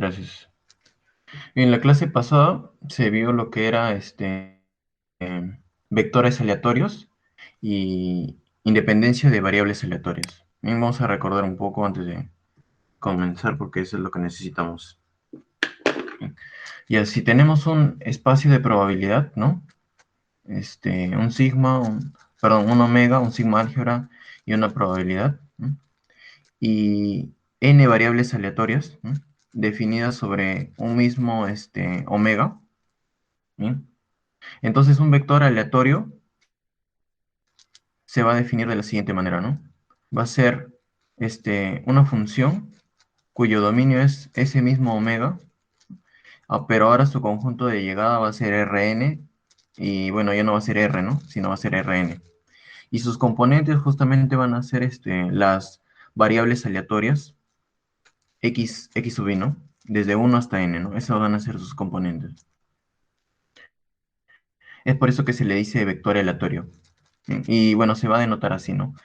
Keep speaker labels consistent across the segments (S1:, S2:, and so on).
S1: gracias. En la clase pasada se vio lo que era vectores aleatorios y independencia de variables aleatorias. Bien, vamos a recordar un poco antes de comenzar porque eso es lo que necesitamos. Y así tenemos un espacio de probabilidad, ¿no? Un sigma, perdón, un omega, un sigma álgebra y una probabilidad, ¿no? Y n variables aleatorias, ¿no? Definidas sobre un mismo omega, ¿bien? Entonces un vector aleatorio se va a definir de la siguiente manera, ¿no? Va a ser una función cuyo dominio es ese mismo omega, pero ahora su conjunto de llegada va a ser Rn, y bueno, ya no va a ser R, ¿no? Sino va a ser Rn. Y sus componentes justamente van a ser las variables aleatorias x sub i, ¿no? Desde 1 hasta n, ¿no? Esos van a ser sus componentes. Es por eso que se le dice vector aleatorio. Y bueno, se va a denotar así, ¿no?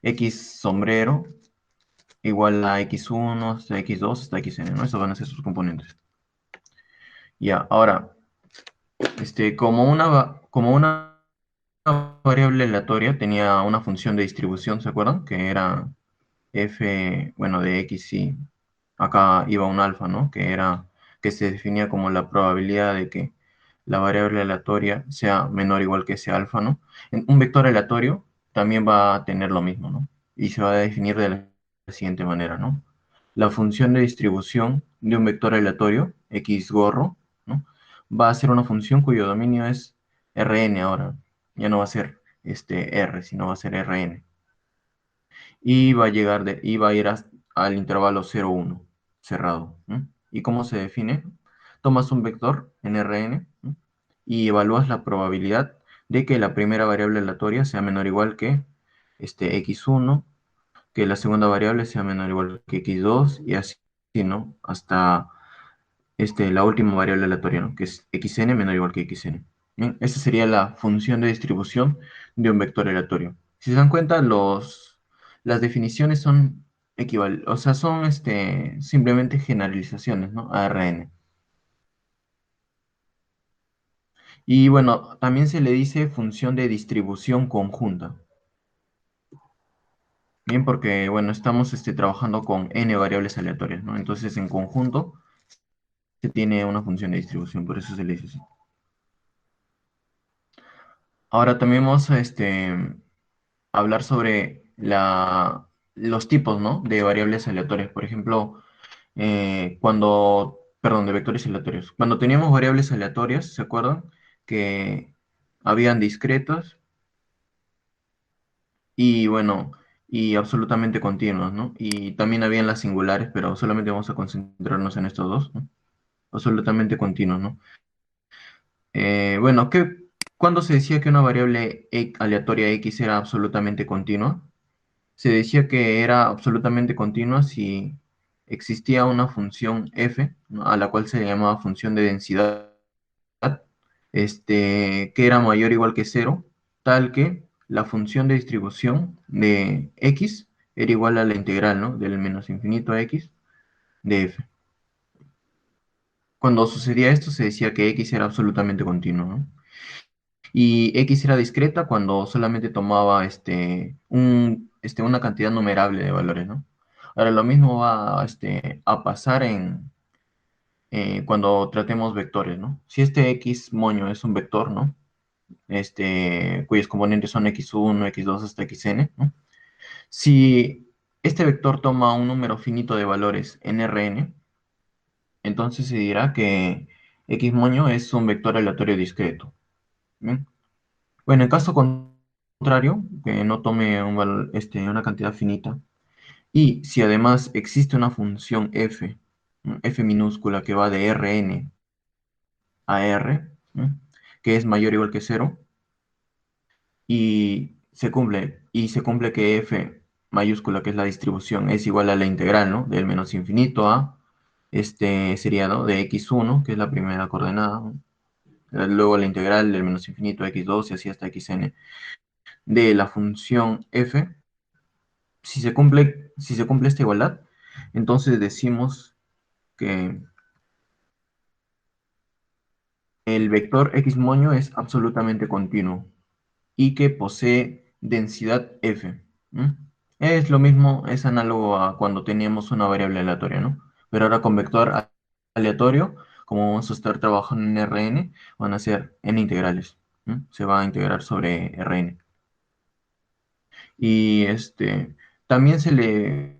S1: X sombrero igual a x1 hasta x2 hasta xn, ¿no? Esos van a ser sus componentes. Ya, ahora, como una variable aleatoria tenía una función de distribución, ¿se acuerdan? Que era f, bueno, de x y acá iba un alfa, ¿no? Que se definía como la probabilidad de que la variable aleatoria sea menor o igual que ese alfa, ¿no? Un vector aleatorio también va a tener lo mismo, ¿no? Y se va a definir de la siguiente manera, ¿no? La función de distribución de un vector aleatorio, x gorro, ¿no? Va a ser una función cuyo dominio es Rn ahora. Ya no va a ser R, sino va a ser Rn. Y va a ir al intervalo 0, 1, cerrado, ¿no? ¿Y cómo se define? Tomas un vector en Rn, ¿no? Y evalúas la probabilidad de que la primera variable aleatoria sea menor o igual que x1, que la segunda variable sea menor o igual que x2 y así, ¿no? Hasta la última variable aleatoria, ¿no? Que es xn menor o igual que xn. Bien, esa sería la función de distribución de un vector aleatorio. Si se dan cuenta, las definiciones son equivalentes, o sea, son simplemente generalizaciones, ¿no? A Rn. Y bueno, también se le dice función de distribución conjunta. Bien, porque bueno, estamos trabajando con n variables aleatorias, ¿no? Entonces, en conjunto se tiene una función de distribución, por eso se le dice así. Ahora también vamos a hablar sobre los tipos, ¿no? De variables aleatorias. Por ejemplo, perdón, de vectores aleatorios. Cuando teníamos variables aleatorias, ¿se acuerdan? Que habían discretas y bueno, y absolutamente continuas, ¿no? Y también habían las singulares, pero solamente vamos a concentrarnos en estos dos, ¿no? Absolutamente continuos, ¿no? Bueno, ¿cuándo se decía que una variable aleatoria x era absolutamente continua? Se decía que era absolutamente continua si existía una función f, ¿no? A la cual se le llamaba función de densidad, que era mayor o igual que cero, tal que la función de distribución de x era igual a la integral, ¿no? Del menos infinito a x de f. Cuando sucedía esto se decía que x era absolutamente continuo, ¿no? Y x era discreta cuando solamente tomaba una cantidad numerable de valores, ¿no? Ahora lo mismo va a pasar cuando tratemos vectores, ¿no? Si este x moño es un vector, ¿no? Cuyos componentes son x1, x2 hasta xn, ¿no? Si este vector toma un número finito de valores en Rn, entonces se dirá que x moño es un vector aleatorio discreto. ¿Bien? Bueno, en caso contrario, que no tome una cantidad finita, y si además existe una función f, ¿no? F minúscula que va de Rn a R, ¿no? Que es mayor o igual que cero, y se cumple que f mayúscula, que es la distribución, es igual a la integral, ¿no? Del menos infinito a, sería, ¿no? De x1, que es la primera coordenada, ¿no? Luego la integral del menos infinito a x2 y así hasta xn, de la función f. Si se cumple esta igualdad, entonces decimos que el vector x moño es absolutamente continuo y que posee densidad f. ¿M? Es lo mismo, es análogo a cuando teníamos una variable aleatoria, ¿no? Pero ahora con vector aleatorio, como vamos a estar trabajando en Rn, van a ser n integrales. ¿M? Se va a integrar sobre Rn. Y también se le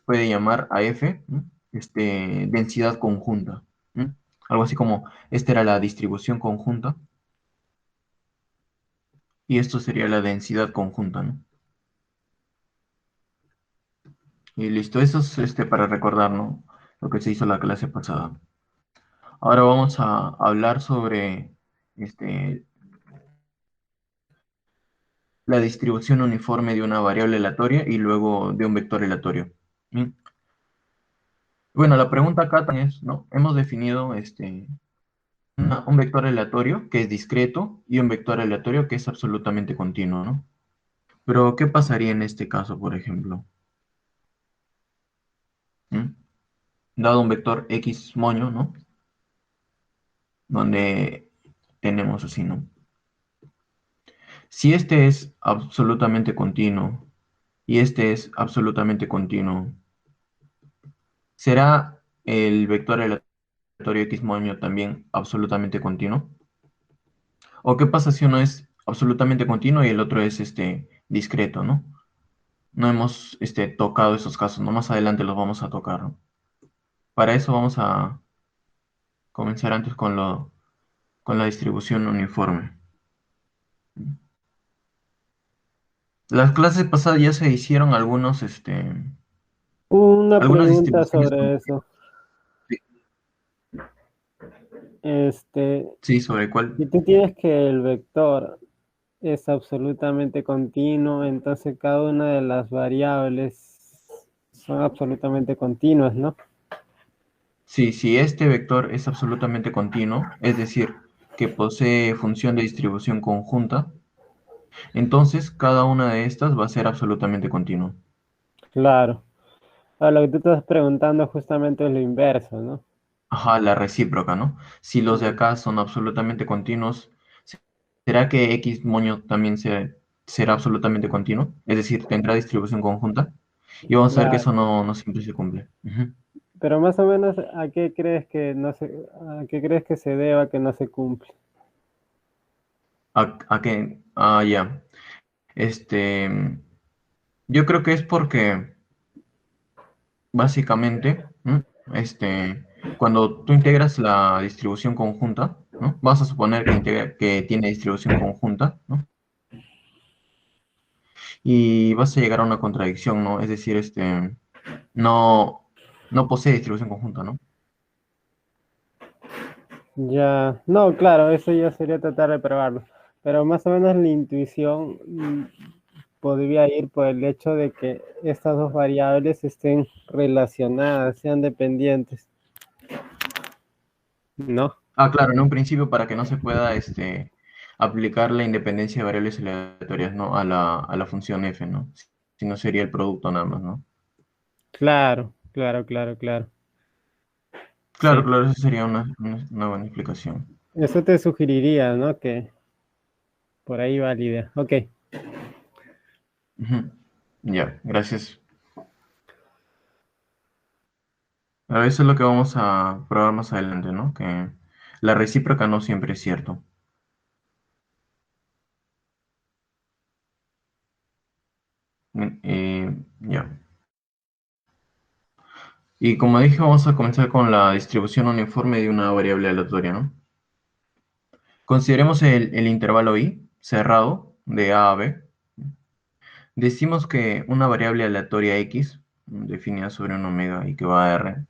S1: puede llamar a f, ¿m? Densidad conjunta. ¿M? Algo así como, esta era la distribución conjunta y esto sería la densidad conjunta, ¿no? Y listo, eso es para recordar, ¿no? Lo que se hizo la clase pasada. Ahora vamos a hablar sobre este, la distribución uniforme de una variable aleatoria y luego de un vector aleatorio. ¿Mm? Bueno, la pregunta acá también es, ¿no? Hemos definido un vector aleatorio que es discreto y un vector aleatorio que es absolutamente continuo, ¿no? Pero, ¿qué pasaría en este caso, por ejemplo? ¿Mm? Dado un vector x moño, ¿no? Donde tenemos así, ¿no? Si este es absolutamente continuo y este es absolutamente continuo, ¿será el vector aleatorio x moño también absolutamente continuo? ¿O qué pasa si uno es absolutamente continuo y el otro es discreto, ¿no? No hemos tocado esos casos, ¿no? Más adelante los vamos a tocar, ¿no? Para eso vamos a comenzar antes con la distribución uniforme. Las clases pasadas ya se hicieron
S2: Una
S1: algunas
S2: pregunta
S1: distribuciones.
S2: sobre eso. Este,
S1: Sí, ¿sobre cuál?
S2: si tú tienes que el vector es absolutamente continuo, entonces cada una de las variables son absolutamente continuas, ¿no?
S1: Sí, si este vector es absolutamente continuo, es decir, que posee función de distribución conjunta, entonces cada una de estas va a ser absolutamente continua.
S2: Claro. Ahora, lo que tú estás preguntando justamente es lo inverso, ¿no?
S1: Ajá, la recíproca, ¿no? Si los de
S2: Mm.
S1: acá son absolutamente continuos, ¿será que X moño también será absolutamente continuo? Es decir, tendrá distribución conjunta. Y vamos a ver que eso
S2: Claro.
S1: no siempre se cumple. Ujú.
S2: Pero más o menos, ¿a qué crees que no se, a qué crees que se deba que no se cumple?
S1: ¿A qué? Ah, ya. Este, yo creo que es porque básicamente, ¿m? Cuando tú integras la distribución conjunta, ¿no? Vas a suponer que tiene distribución conjunta, ¿no? Y vas a llegar a una contradicción, ¿no? Es decir, no, no posee distribución conjunta, ¿no?
S2: Ya, no, claro, eso ya sería tratar de probarlo. Pero más o menos la intuición podría ir por el hecho de que estas dos variables estén relacionadas, sean dependientes, ¿no?
S1: Ah, claro, en un principio para que no se pueda aplicar la independencia de variables aleatorias, ¿no? A la función f, ¿no? Si no sería el producto nada más, ¿no?
S2: Claro, claro, claro, claro.
S1: Claro,
S2: Sí.
S1: claro, esa sería una buena explicación.
S2: Eso te sugeriría, ¿no? Que por ahí va la idea. Ok.
S1: Ujú. Ya, gracias. A eso es lo que vamos a probar más adelante, ¿no? Que la recíproca no siempre es cierto. Ya. Y como dije, vamos a comenzar con la distribución uniforme de una variable aleatoria, ¿no? Consideremos el intervalo i cerrado de a b. Decimos que una variable aleatoria x, definida sobre un omega y que va a r,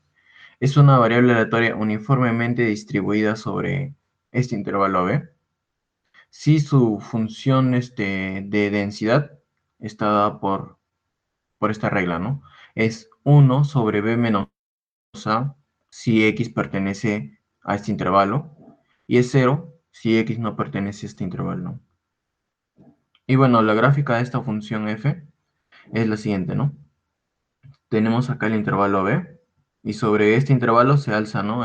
S1: es una variable aleatoria uniformemente distribuida sobre este intervalo b si su función de densidad está dada por esta regla, ¿no? Es 1 sobre b menos a si x pertenece a este intervalo y es 0 si x no pertenece a este intervalo, ¿no? Y bueno, la gráfica de esta función f es la siguiente, ¿no? Tenemos acá el intervalo b Y sobre este intervalo se alza, ¿no?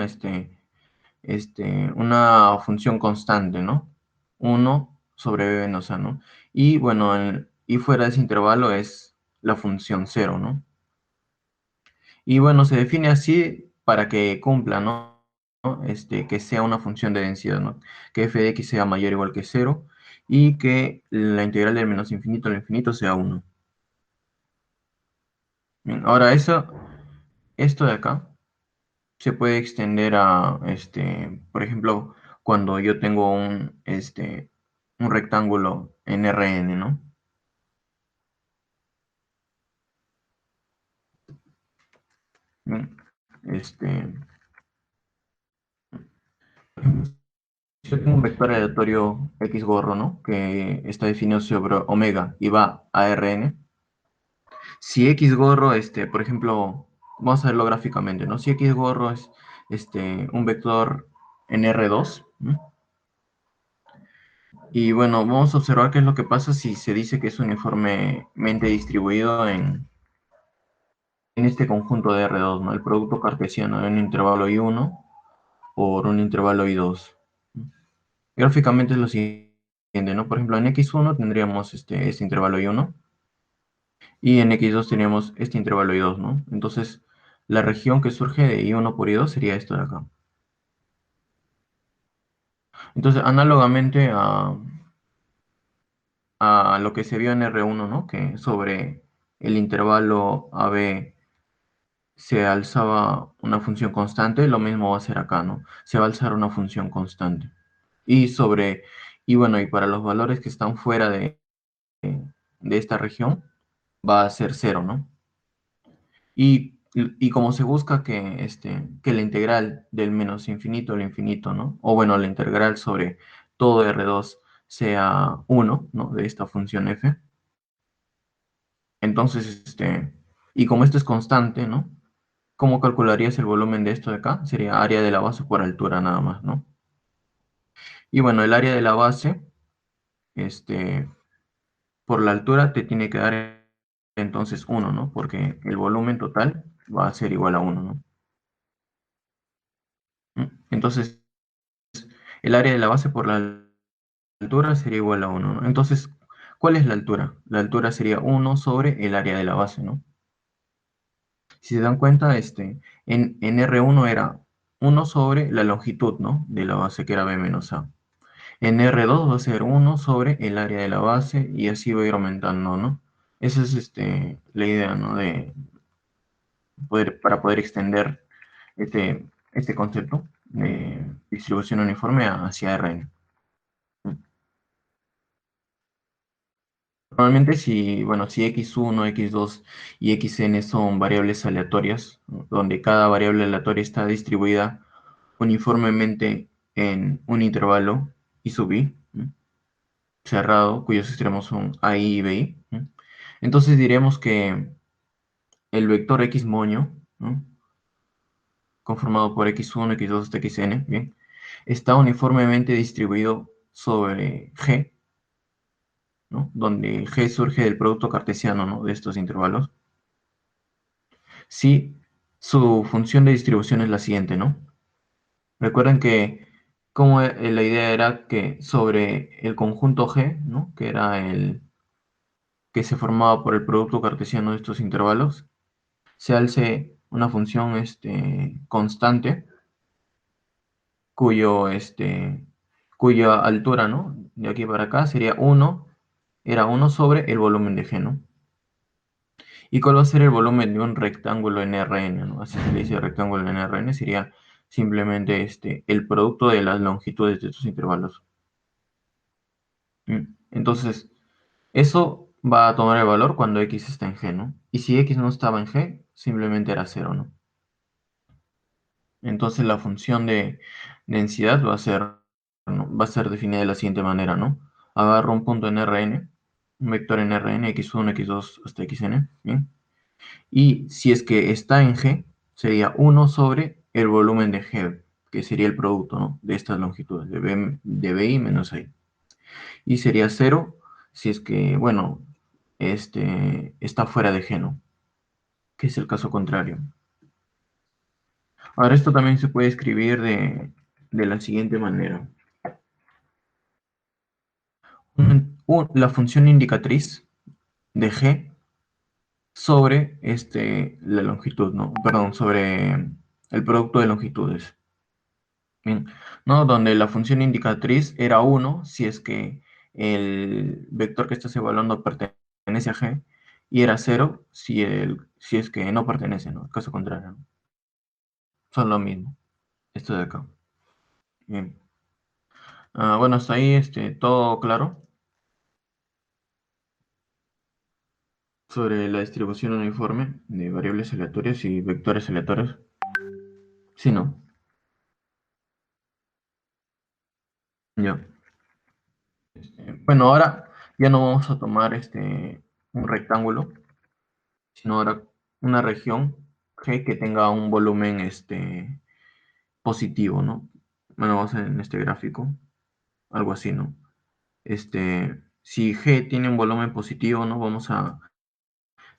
S1: Una función constante, ¿no? 1/b venosa, ¿no? Y bueno, y fuera de ese intervalo es la función cero, ¿no? Y bueno, se define así para que cumpla, ¿no? Que sea una función de densidad, ¿no? Que f de x sea mayor o igual que cero y que la integral del menos infinito al infinito sea uno. Bien, ahora esto de acá se puede extender a, por ejemplo, cuando yo tengo un rectángulo en Rn, ¿no? Bien, yo tengo un vector aleatorio x gorro, ¿no? Que está definido sobre omega y va a Rn. Si x gorro, por ejemplo, vamos a verlo gráficamente, ¿no? Si x gorro es un vector en R2, ¿no? Y bueno, vamos a observar qué es lo que pasa si se dice que es uniformemente distribuido en este conjunto de R2, ¿no? El producto cartesiano de un intervalo I1 por un intervalo I2. Gráficamente es lo siguiente, ¿no? Por ejemplo, en X1 tendríamos este intervalo I1 y en X2 teníamos este intervalo I2, ¿no? Entonces, la región que surge de I1 por I2 sería esto de acá. Entonces, análogamente a lo que se vio en R1, ¿no? Que sobre el intervalo AB se alzaba una función constante, lo mismo va a ser acá, ¿no? Se va a alzar una función constante. Y bueno, y para los valores que están fuera de esta región, va a ser cero, ¿no? Y como se busca que la integral del menos infinito al infinito, ¿no? O bueno, la integral sobre todo R2 sea uno, ¿no? De esta función f. Entonces, y como esto es constante, ¿no? ¿Cómo calcularías el volumen de esto de acá? Sería área de la base por altura nada más, ¿no? Y bueno, el área de la base, este, por la altura te tiene que dar entonces uno, ¿no? Porque el volumen total va a ser igual a uno, ¿no? Entonces, el área de la base por la altura sería igual a uno, ¿no? Entonces, ¿cuál es la altura? La altura sería uno sobre el área de la base, ¿no? Si se dan cuenta, en R1 era uno sobre la longitud, ¿no? De la base que era B menos A. En R2 va a ser uno sobre el área de la base y así va a ir aumentando, ¿no? Esa es la idea, ¿no? Para poder extender este concepto de distribución uniforme hacia Rn. Normalmente bueno, si x1, x2 y xn son variables aleatorias, ¿no? Donde cada variable aleatoria está distribuida uniformemente en un intervalo I sub i, ¿no? Cerrado, cuyos extremos son AI y BI, ¿no? Entonces diremos que el vector x moño, ¿no? Conformado por x1, x2 hasta xn, ¿bien? Está uniformemente distribuido sobre G, ¿no? Donde G surge del producto cartesiano, ¿no? De estos intervalos. Si su función de distribución es la siguiente, ¿no? Recuerden que como la idea era que sobre el conjunto G, ¿no? Que era el que se formaba por el producto cartesiano de estos intervalos, se alce una función constante cuya altura, ¿no? De aquí para acá sería era uno sobre el volumen de G, ¿no? ¿Y cuál va a ser el volumen de un rectángulo en Rn, ¿no? Así se le dice rectángulo en Rn, sería simplemente el producto de las longitudes de estos intervalos. Entonces, eso va a tomar el valor cuando x está en G, ¿no? Y si x no estaba en G, simplemente era cero, ¿no? Entonces la función de densidad ¿no? Va a ser definida de la siguiente manera, ¿no? Agarro un punto en Rn, un vector en Rn, x1, x2 hasta xn, ¿bien? Y si es que está en G, sería uno sobre el volumen de G, que sería el producto, ¿no? De estas longitudes, de BI menos I. Y sería cero si es que, bueno, está fuera de G, ¿no? Que es el caso contrario. Ahora, esto también se puede escribir de la siguiente manera. La función indicatriz de G sobre la longitud, ¿no? Perdón, sobre el producto de longitudes. Bien, ¿no? Donde la función indicatriz era 1 si es que el vector que estás evaluando pertenece a G, y era 0 si es que no pertenece, ¿no? Caso contrario, ¿no? Son lo mismo. Esto de acá. Bien. Bueno, hasta ahí todo claro sobre la distribución uniforme de variables aleatorias y vectores aleatorios. Sí, ¿no? Ya. Bueno, ahora ya no vamos a tomar un rectángulo, sino ahora una región G que tenga un volumen positivo, ¿no? Bueno, vamos a ver en este gráfico, algo así, ¿no? Si G tiene un volumen positivo, ¿no? Vamos a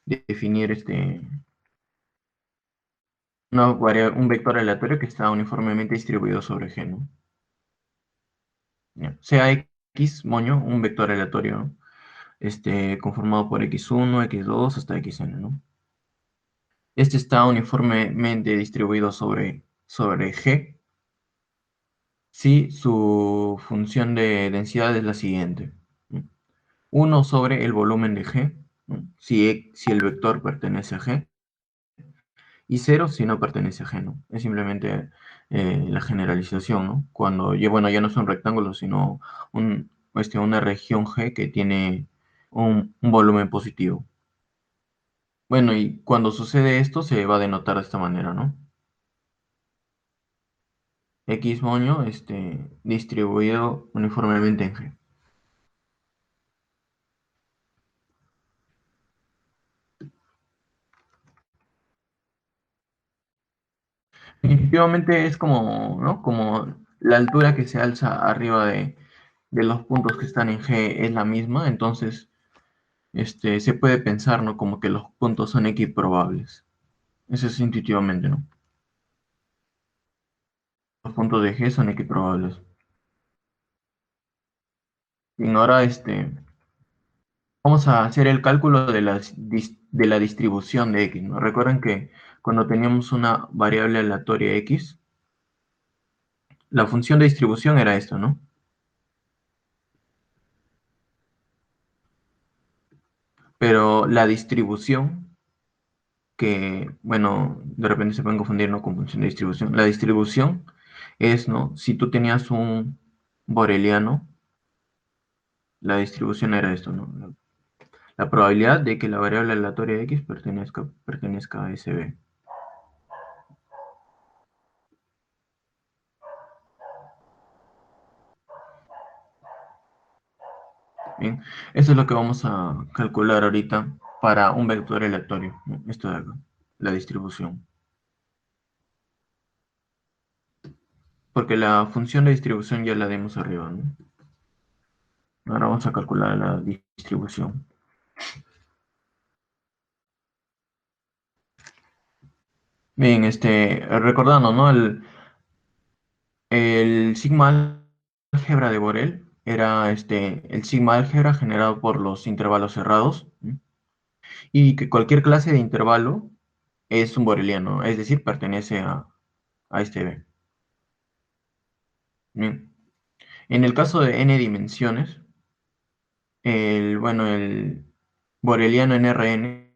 S1: definir un vector aleatorio que está uniformemente distribuido sobre G, ¿no? Ya. Sea X, moño, un vector aleatorio, ¿no? Conformado por X1, X2 hasta Xn, ¿no? Este está uniformemente distribuido sobre G si su función de densidad es la siguiente. 1 sobre el volumen de G, ¿no? Si el vector pertenece a G, y 0 si no pertenece a G, ¿no? Es simplemente la generalización, ¿no? Cuando, bueno, ya no es un rectángulo, sino una región G que tiene un volumen positivo. Bueno, y cuando sucede esto se va a denotar de esta manera, ¿no? X moño distribuido uniformemente en G. Definitivamente es como, ¿no? Como la altura que se alza arriba de los puntos que están en G es la misma, entonces se puede pensar, ¿no? Como que los puntos son equiprobables. Eso es intuitivamente, ¿no? Los puntos de G son equiprobables. Y ahora vamos a hacer el cálculo de la distribución de X, ¿no? Recuerden que cuando teníamos una variable aleatoria X, la función de distribución era esto, ¿no? Pero la distribución, que, bueno, de repente se pueden confundir, ¿no? Con función de distribución. La distribución es, ¿no? Si tú tenías un boreliano, la distribución era esto, ¿no? La probabilidad de que la variable aleatoria X pertenezca a SB. Bien, eso es lo que vamos a calcular ahorita para un vector aleatorio, ¿no? Esto de acá, la distribución. Porque la función de distribución ya la dimos arriba, ¿no? Ahora vamos a calcular la distribución. Bien, recordando, ¿no? El sigma álgebra de Borel era el sigma álgebra generado por los intervalos cerrados, ¿sí? Y que cualquier clase de intervalo es un boreliano, es decir, pertenece a este B. Bien. En el caso de n dimensiones, el boreliano en Rn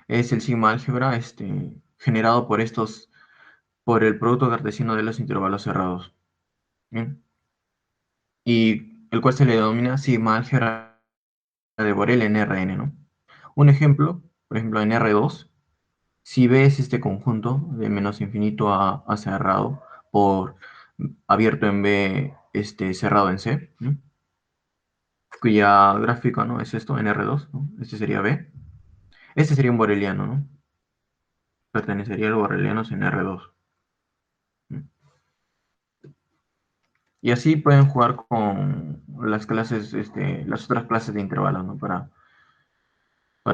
S1: es el sigma álgebra generado por el producto cartesiano de los intervalos cerrados. Bien. Y el cual se le denomina sigma álgebra de Borel en Rn, ¿no? Un ejemplo, por ejemplo, en R2, si ves este conjunto de menos infinito a cerrado por abierto en B, cerrado en C, ¿no? Cuya gráfica, ¿no? Es esto, en R2, ¿no? Este sería B. Este sería un boreliano, ¿no? Pertenecería al boreliano en R2, ¿no? Y así pueden jugar con las clases, las otras clases de intervalos, ¿no? Para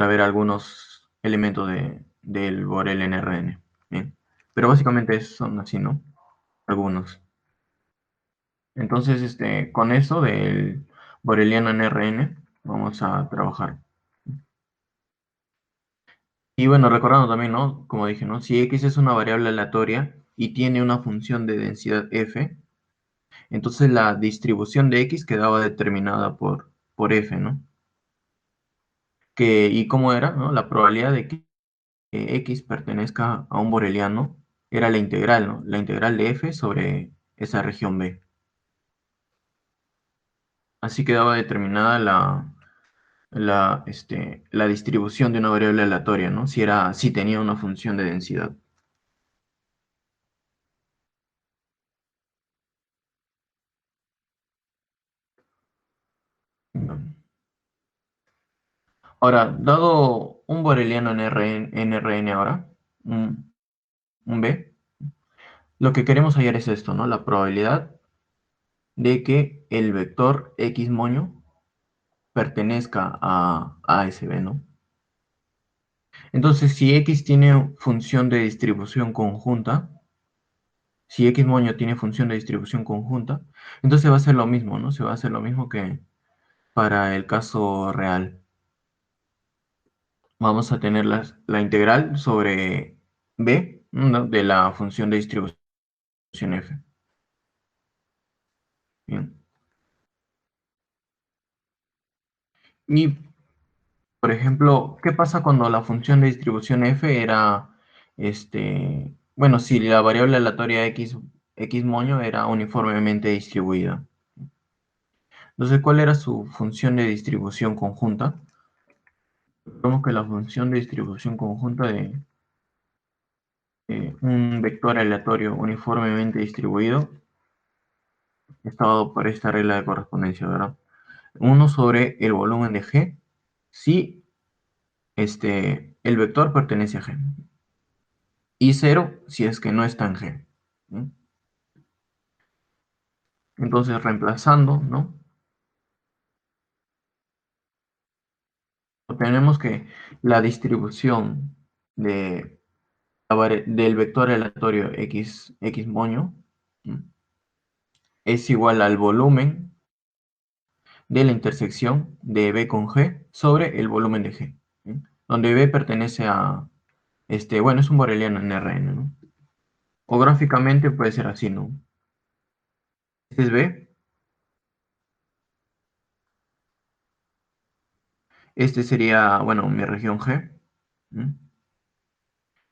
S1: ver algunos elementos del Borel en Rn. Bien. Pero básicamente son así, ¿no? Algunos. Entonces, con eso del Boreliano en Rn, vamos a trabajar. Y bueno, recordando también, ¿no? Como dije, ¿no? Si x es una variable aleatoria y tiene una función de densidad f, entonces la distribución de x quedaba determinada por f, ¿no? ¿Y cómo era, no? La probabilidad de que x pertenezca a un boreliano era la integral, ¿no? La integral de f sobre esa región B. Así quedaba determinada la distribución de una variable aleatoria, ¿no? Si tenía una función de densidad. Ahora, dado un boreliano en Rn ahora, un, un B, lo que queremos hallar es esto, ¿no? La probabilidad de que el vector x moño pertenezca a ese B, ¿no? Entonces, si x tiene función de distribución conjunta, si x moño tiene función de distribución conjunta, entonces va a ser lo mismo, ¿no? Se va a hacer lo mismo que para el caso real. Vamos a tener la integral sobre b, ¿no? De la función de distribución f. Bien. Y, por ejemplo, ¿qué pasa cuando la función de distribución f era, bueno, si la variable aleatoria x moño era uniformemente distribuida? Entonces, ¿cuál era su función de distribución conjunta? Vemos que la función de distribución conjunta de un vector aleatorio uniformemente distribuido está dado por esta regla de correspondencia, ¿verdad? Uno sobre el volumen de G si el vector pertenece a G. Y cero si es que no está en G. ¿Sí? Entonces, reemplazando, ¿no? Tenemos que la distribución de, del vector aleatorio x moño, ¿sí? Es igual al volumen de la intersección de B con G sobre el volumen de G, ¿sí? Donde B pertenece a, bueno, es un boreliano en Rn, ¿no? O gráficamente puede ser así, ¿no? Este es B, este sería, bueno, mi región G, ¿sí?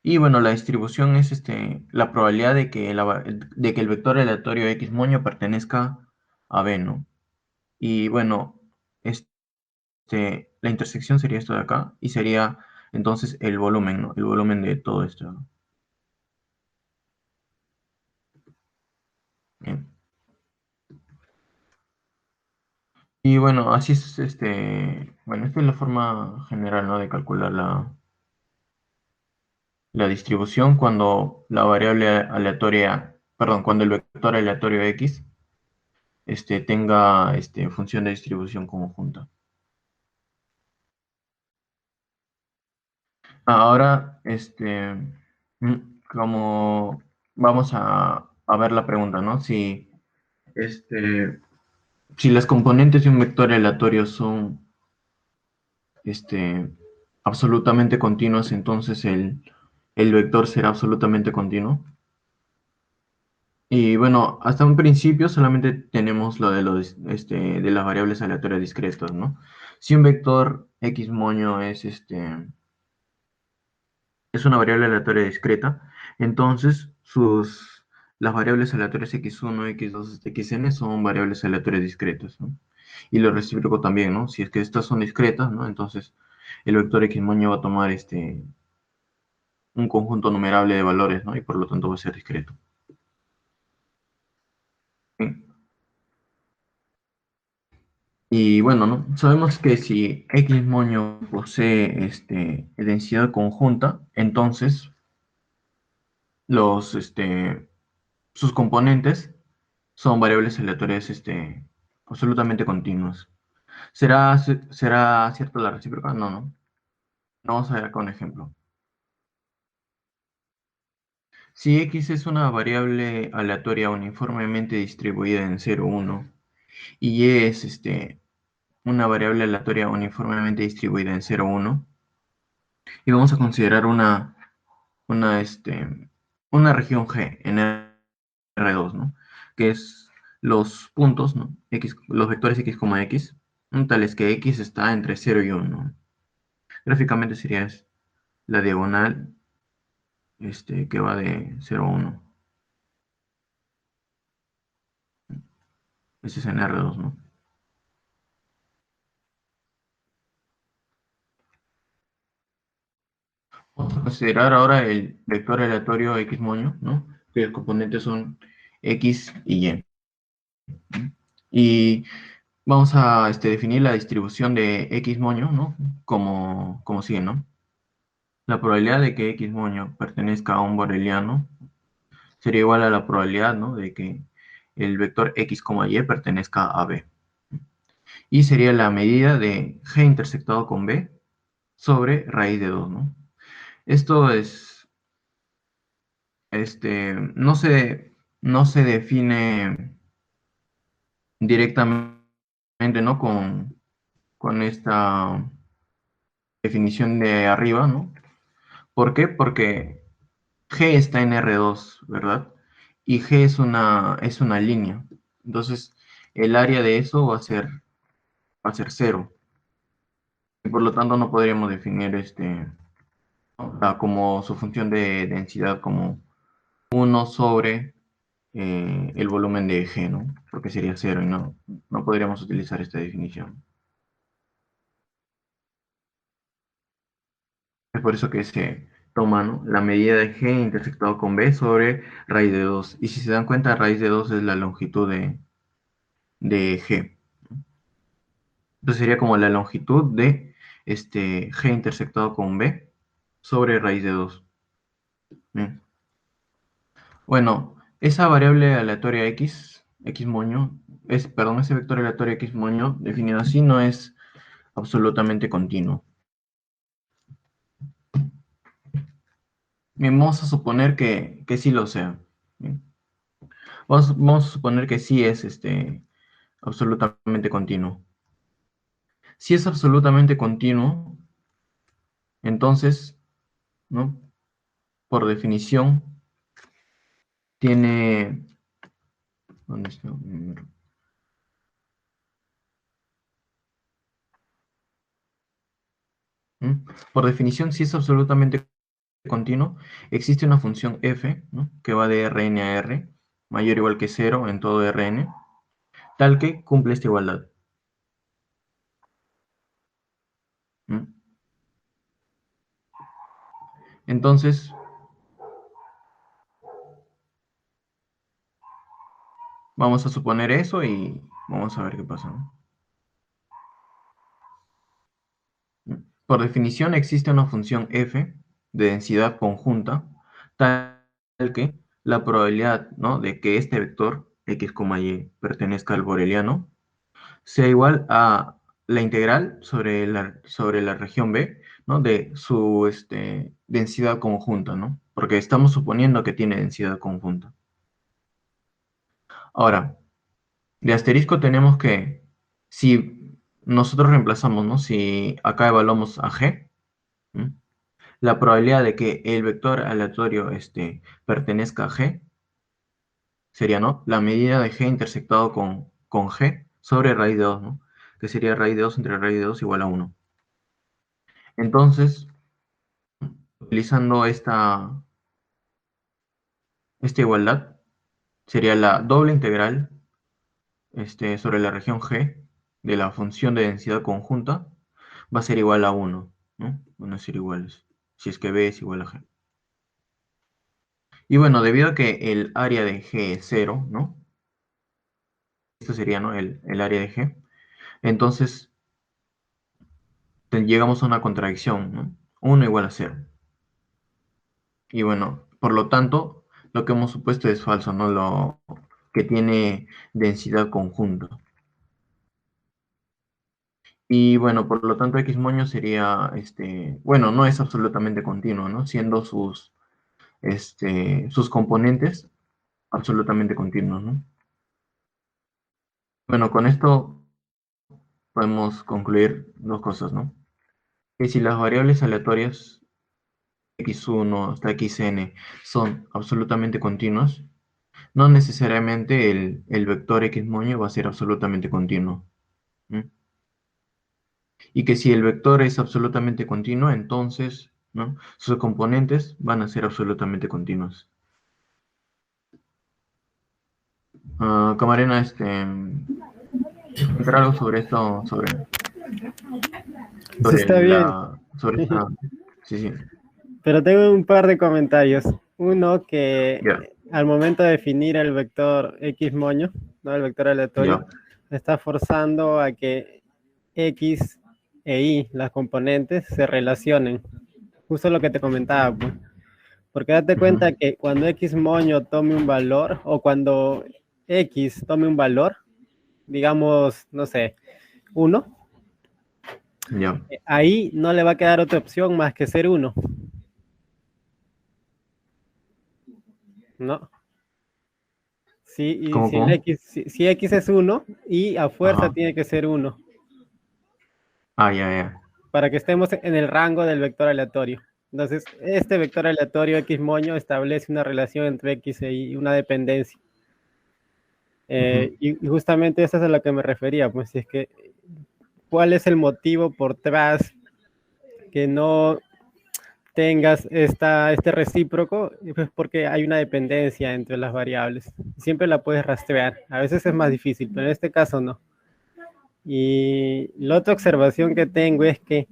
S1: Y bueno, la distribución es la probabilidad de que el vector aleatorio X moño pertenezca a B, ¿no? Y bueno, la intersección sería esto de acá y sería entonces el volumen, ¿no? El volumen de todo esto, ¿no? Bien. Y bueno, así es, bueno, esta es la forma general, ¿no? De calcular la distribución cuando la variable aleatoria, perdón, cuando el vector aleatorio X, tenga, función de distribución conjunta. Ahora, como vamos a ver la pregunta, ¿no? Si las componentes de un vector aleatorio son, este, absolutamente continuas, entonces el vector será absolutamente continuo. Y bueno, hasta un principio solamente tenemos lo de de las variables aleatorias discretas, ¿no? Si un vector x moño es una variable aleatoria discreta, entonces las variables aleatorias x1, x2, xn son variables aleatorias discretas, ¿no? Y lo recíproco también, ¿no? Si es que estas son discretas, ¿no? Entonces el vector x moño va a tomar un conjunto numerable de valores, ¿no? Y por lo tanto va a ser discreto. ¿Sí? Y bueno, ¿no? Sabemos que si x moño posee densidad conjunta, entonces los, sus componentes son variables aleatorias absolutamente continuas. ¿Será cierto la recíproca? No, no. Vamos a ver con ejemplo. Si X es una variable aleatoria uniformemente distribuida en 0, 1, y Y es una variable aleatoria uniformemente distribuida en 0, 1, y vamos a considerar una, este, una región G en R2, ¿no? Que es los puntos, ¿no? X, los vectores X, X, ¿no? Tales que X está entre 0 y 1. Gráficamente sería la diagonal que va de 0 a 1. Ese es en R2, ¿no? Vamos a considerar ahora el vector aleatorio X moño, ¿no? Cuyos componentes son X y Y. Y vamos a definir la distribución de X moño, ¿no? Como sigue, ¿no? La probabilidad de que X moño pertenezca a un boreliano sería igual a la probabilidad, ¿no? De que el vector X, Y pertenezca a B. Y sería la medida de G intersectado con B sobre raíz de 2, ¿no? Esto es, no se define directamente, ¿no? Con esta definición de arriba, ¿no? ¿Por qué? Porque G está en R2, ¿verdad? Y G es una línea. Entonces, el área de eso va a ser cero. Y por lo tanto, no podríamos definir como su función de densidad como uno sobre el volumen de G, ¿no? Porque sería cero y no podríamos utilizar esta definición. Es por eso que se toma, ¿no? La medida de G intersectado con B sobre raíz de 2. Y si se dan cuenta, raíz de 2 es la longitud de G. Entonces sería como la longitud de G intersectado con B sobre raíz de 2. Bien. Bueno, esa variable aleatoria X moño, perdón, ese vector aleatorio X moño, definido así, no es absolutamente continuo. Bien, vamos a suponer que sí lo sea. Bien. Vamos a suponer que sí es absolutamente continuo. Si es absolutamente continuo, entonces, ¿no? Por definición, tiene. ¿Dónde está el número? ¿Mm? Por definición, si es absolutamente continuo, existe una función f, ¿no? Que va de Rn a R, mayor o igual que 0 en todo Rn, tal que cumple esta igualdad. ¿Mm? Entonces, vamos a suponer eso y vamos a ver qué pasa, ¿no? Por definición, existe una función f de densidad conjunta, tal que la probabilidad, ¿no? De que este vector x, y pertenezca al boreliano sea igual a la integral sobre la región B, ¿no? De su densidad conjunta, ¿no? Porque estamos suponiendo que tiene densidad conjunta. Ahora, de asterisco tenemos que, si nosotros reemplazamos, ¿no? Si acá evaluamos a G, ¿m? La probabilidad de que el vector aleatorio pertenezca a G sería, ¿no? La medida de G intersectado con G sobre raíz de 2, ¿no? Que sería raíz de 2 entre raíz de 2 igual a 1. Entonces, utilizando esta igualdad, sería la doble integral sobre la región G de la función de densidad conjunta va a ser igual a 1, ¿no? Van a ser iguales, si es que B es igual a G. Y bueno, debido a que el área de G es 0, ¿no? Esto sería, ¿no? El área de G. Entonces, llegamos a una contradicción, ¿no? 1 igual a 0. Y bueno, por lo tanto, lo que hemos supuesto es falso, ¿no? Lo que tiene densidad conjunta. Y bueno, por lo tanto, X moño sería, bueno, no es absolutamente continuo, ¿no? Siendo sus componentes absolutamente continuos, ¿no? Bueno, con esto podemos concluir dos cosas, ¿no? Que si las variables aleatorias x1 hasta xn son absolutamente continuas, no necesariamente el vector x moño va a ser absolutamente continuo. ¿Mm? Y que si el vector es absolutamente continuo, entonces, ¿no?, sus componentes van a ser absolutamente continuos. Camarena, ¿quieres comentar algo sobre esto?
S2: Sí, está bien.
S1: Sobre esta... Sí, sí,
S2: Pero tengo un par de comentarios. Uno que
S1: ya,
S2: al momento de definir el vector x moño, ¿no? El vector aleatorio,
S1: ya.
S2: está forzando a que x e y, las componentes, se relacionen. Justo lo que te comentaba, pues. Porque date
S1: Ujú,
S2: cuenta que cuando x moño tome un valor, o cuando x tome un valor, digamos, no sé, 1,
S1: ya.
S2: ahí no le va a quedar otra opción más que ser 1, ¿no? Sí, y
S1: ¿Cómo,
S2: si, el
S1: cómo?
S2: X, si X es 1, y a fuerza
S1: Ajá.
S2: tiene que ser 1
S1: Ah, ya, ya.
S2: para que estemos en el rango del vector aleatorio. Entonces, este vector aleatorio X moño establece una relación entre X e Y, una dependencia.
S1: Ujú.
S2: Y justamente eso es a lo que me refería, pues si es que, ¿cuál es el motivo por detrás que no tengas este recíproco? Pues porque hay una dependencia entre las variables. Siempre la puedes rastrear. A veces es más difícil, pero en este caso no. Y la otra observación que tengo es que,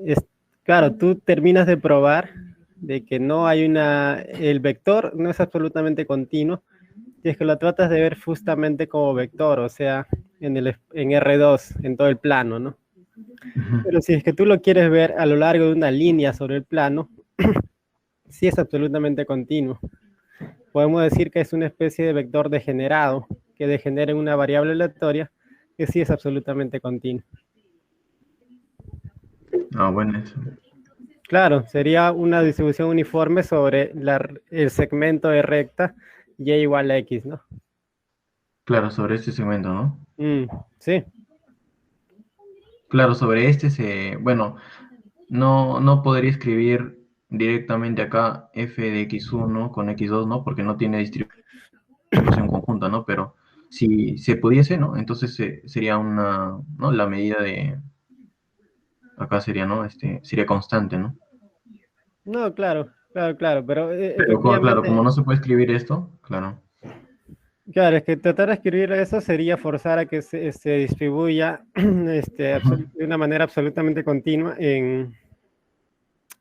S2: es, claro, tú terminas de probar de que no hay el vector no es absolutamente continuo, y es que lo tratas de ver justamente como vector, o sea, en R2, en todo el plano, ¿no?
S1: Ujú.
S2: Pero si es que tú lo quieres ver a lo largo de una línea sobre el plano, sí es absolutamente continuo. Podemos decir que es una especie de vector degenerado, que degenera en una variable aleatoria, que sí es absolutamente continuo.
S1: Ah, bueno, eso.
S2: Claro, sería una distribución uniforme sobre el segmento de recta y igual a x, ¿no?
S1: Claro, sobre este segmento, ¿no?
S2: Sí,
S1: Claro, sobre bueno, no podría escribir directamente acá f de x1 con x2, ¿no? Porque no tiene distribución conjunta, ¿no? Pero si se pudiese, ¿no? Entonces sería ¿no? La medida de, acá sería, ¿no? Sería constante, ¿no?
S2: no, claro, claro, claro, pero
S1: Pero claro, como
S2: efectivamente,
S1: no se puede escribir esto, claro.
S2: claro, es que tratar de escribir eso sería forzar a que se distribuya
S1: Ujú,
S2: de una manera absolutamente continua en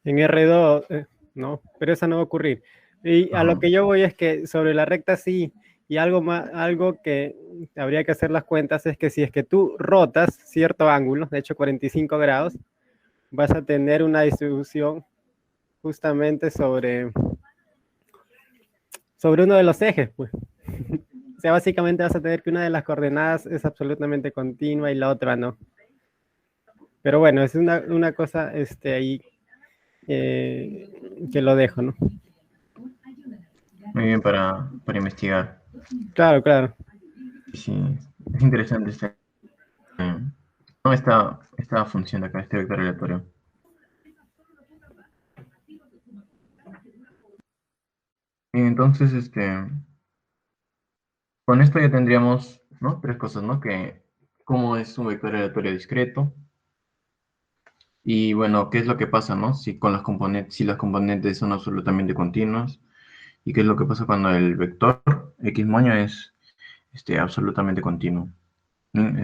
S2: R2, ¿no? Pero eso no va a ocurrir. Y a lo
S1: ajá.
S2: que yo voy es que sobre la recta sí, y algo más, algo que habría que hacer las cuentas es que si es que tú rotas cierto ángulo, de hecho 45 grados, vas a tener una distribución justamente sobre uno de los ejes, pues. O sea, básicamente vas a tener que una de las coordenadas es absolutamente continua y la otra no. Pero bueno, es una cosa ahí que lo dejo, ¿no?
S1: Muy bien para investigar.
S2: Claro, claro.
S1: Sí, es interesante no, esta función de acá, este vector aleatorio. Bien, entonces, con esto ya tendríamos, ¿no? Tres cosas, ¿no? Que cómo es un vector aleatorio discreto y, bueno, qué es lo que pasa, ¿no? Si las componentes son absolutamente continuas y qué es lo que pasa cuando el vector x moño es, absolutamente continuo. Mm,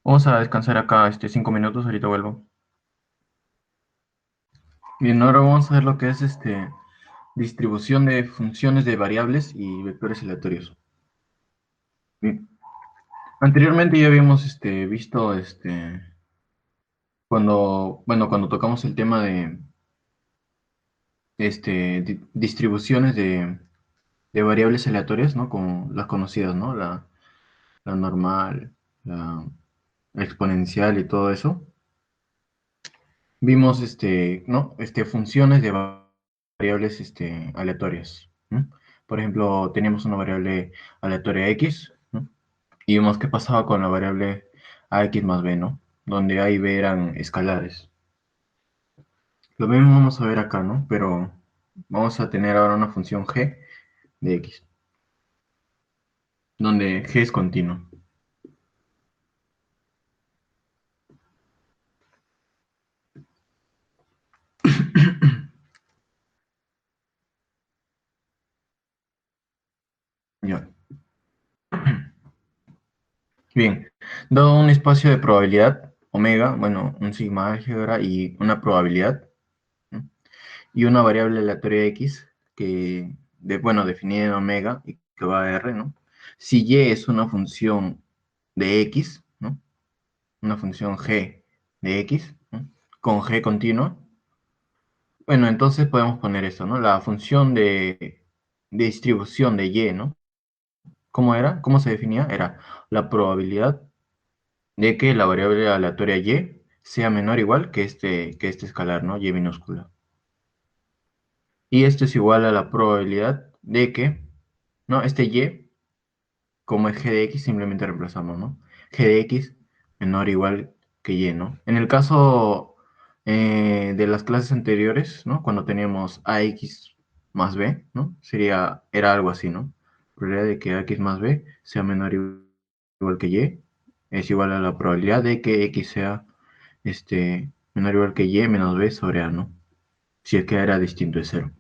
S1: vamos a descansar acá, 5 minutos, ahorita vuelvo. Bien, ahora vamos a ver lo que es, distribución de funciones de variables y vectores aleatorios. Bien. Anteriormente ya habíamos visto cuando tocamos el tema de distribuciones de variables aleatorias, ¿no? Como las conocidas, ¿no? La normal, la exponencial y todo eso. vimos ¿no? Funciones de variables aleatorias. ¿No? Por ejemplo, teníamos una variable aleatoria x, ¿no? Y vimos qué pasaba con la variable ax más b, ¿no? Donde a y b eran escalares. Lo mismo vamos a ver acá, ¿no? Pero vamos a tener ahora una función g de x, donde g es continuo. Ya. Bien, dado un espacio de probabilidad, omega, bueno, un sigma álgebra y una probabilidad, ¿no? Y una variable aleatoria x, bueno, definida en omega y que va a r, ¿no? Si y es una función de x, ¿no? Una función g de x, ¿no? Con g continua, bueno, entonces podemos poner esto, ¿no? La función de distribución de y, ¿no? ¿Cómo era? ¿Cómo se definía? Era la probabilidad de que la variable aleatoria y sea menor o igual que este escalar, ¿no? Y minúscula. Y esto es igual a la probabilidad de que, ¿no? Este y, como es g de x, simplemente reemplazamos, ¿no? G de x menor o igual que y, ¿no? En el caso de las clases anteriores, ¿no? Cuando teníamos ax más b, ¿no? Era algo así, ¿no? Probabilidad de que ax más b sea menor o igual que y es igual a la probabilidad de que x sea menor o igual que y menos b sobre a, ¿no? Si es que a era distinto de cero.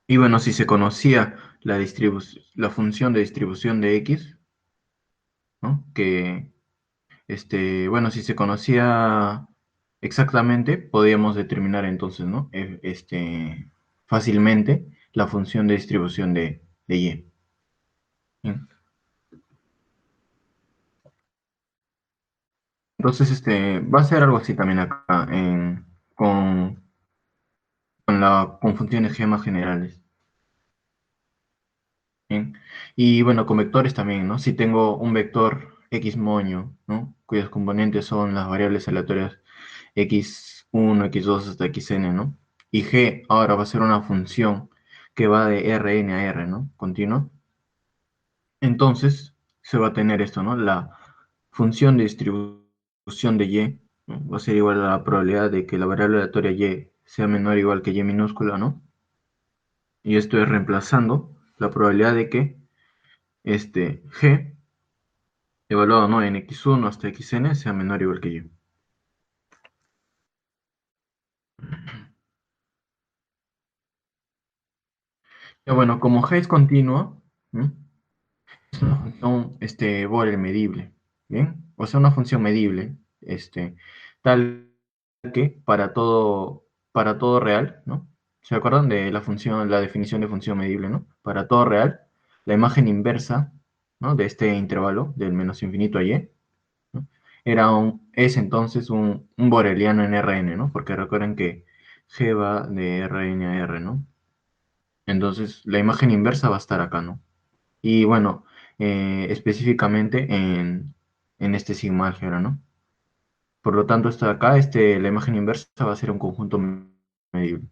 S1: Y bueno, si se conocía la función de distribución de x, ¿no? Bueno, si se conocía exactamente, podíamos determinar entonces, ¿no? Fácilmente la función de distribución de y. Bien. Entonces, va a ser algo así también acá, con funciones gemas generales. Bien. Y bueno, con vectores también, ¿no? Si tengo un vector x moño, ¿no? Cuyos componentes son las variables aleatorias x1, x2 hasta xn, ¿no? Y g ahora va a ser una función que va de Rn a R, ¿no? Continua. Entonces se va a tener esto, ¿no? La función de distribución de y, ¿no? Va a ser igual a la probabilidad de que la variable aleatoria y sea menor o igual que y minúscula, ¿no? Y esto es reemplazando la probabilidad de que g evaluado, ¿no? En x1 hasta xn sea menor o igual que y. Ya bueno, como g es continuo, ¿no? Es una función Borel medible, ¿bien? O sea, una función medible, tal que para todo real, ¿no? ¿Se acuerdan de la definición de función medible, ¿no? Para todo real, la imagen inversa, ¿no? De este intervalo, del menos infinito a y, ¿no? Es entonces un boreliano en Rn, ¿no? Porque recuerden que g va de Rn a R, ¿no? Entonces, la imagen inversa va a estar acá, ¿no? Y bueno, específicamente en este sigma álgebra, ¿no? Por lo tanto, esto de acá, la imagen inversa va a ser un conjunto medible.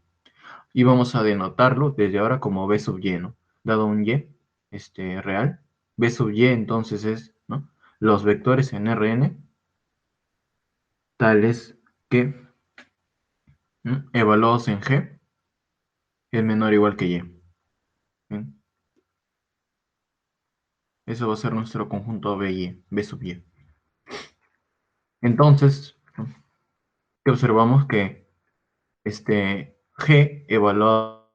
S1: Y vamos a denotarlo desde ahora como B sub y, ¿no? Dado un y real, B sub y entonces es, ¿no? Los vectores en Rn tales que, ¿no? Evaluados en G es menor o igual que y. ¿Bien? Eso va a ser nuestro conjunto B sub y. Entonces, ¿no? ¿Qué observamos? Que G evaluado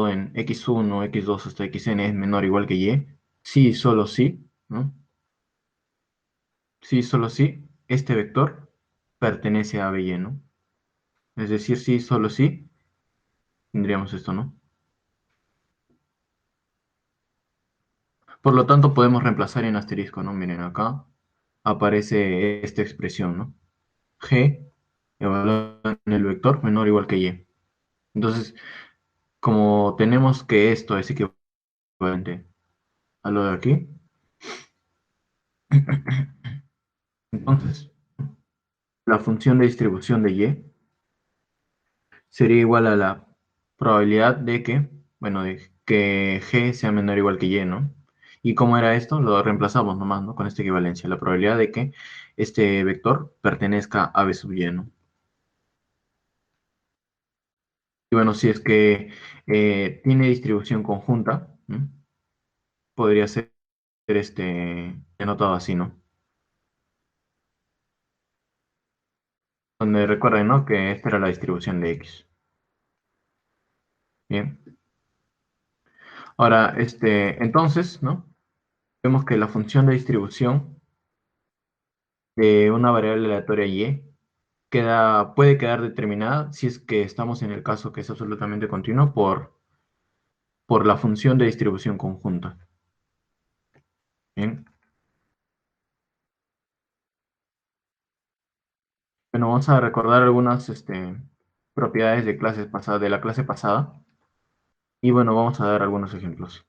S1: en x1, x2 hasta xn es menor o igual que y, sí, solo sí, ¿no? Sí, solo sí, este vector pertenece a B y, ¿no? Es decir, sí, solo sí, tendríamos esto, ¿no? Por lo tanto, podemos reemplazar en asterisco, ¿no? Miren, acá aparece esta expresión, ¿no? G evaluado en el vector menor o igual que y. Entonces, como tenemos que esto es equivalente a lo de aquí, entonces la función de distribución de y sería igual a la probabilidad de que, bueno, de que g sea menor o igual que y, ¿no? ¿Y cómo era esto? Lo reemplazamos nomás, ¿no? Con esta equivalencia, la probabilidad de que este vector pertenezca a b sub y, ¿no? Y bueno, si es que tiene distribución conjunta, ¿no? Podría ser denotado así, ¿no? Donde recuerden, ¿no? Que esta era la distribución de x. Bien. Ahora, entonces, ¿no? Vemos que la función de distribución de una variable aleatoria y puede quedar determinada si es que estamos en el caso que es absolutamente continuo por la función de distribución conjunta. Bien. Bueno, vamos a recordar algunas propiedades de clases pasadas, de la clase pasada. Y bueno, vamos a dar algunos ejemplos.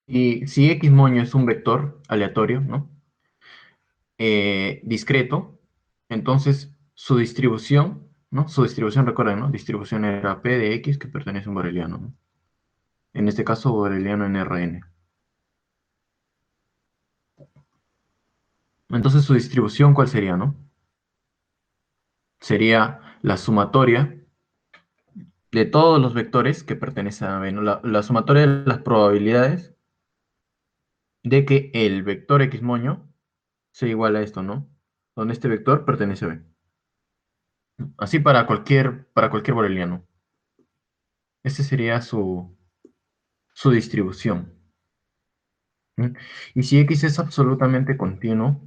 S1: Y si x moño es un vector aleatorio, ¿no? Discreto, entonces su distribución, ¿no? Su distribución, recuerden, ¿no? Distribución era P de X que pertenece a un boreliano, ¿no? En este caso, boreliano en Rn. Entonces su distribución, ¿cuál sería, no? Sería la sumatoria de todos los vectores que pertenecen a B, ¿no? La sumatoria de las probabilidades de que el vector X moño sea igual a esto, ¿no? Donde este vector pertenece a B. Así para cualquier boreliano. Esa sería su distribución. ¿Mm? Y si X es absolutamente continuo,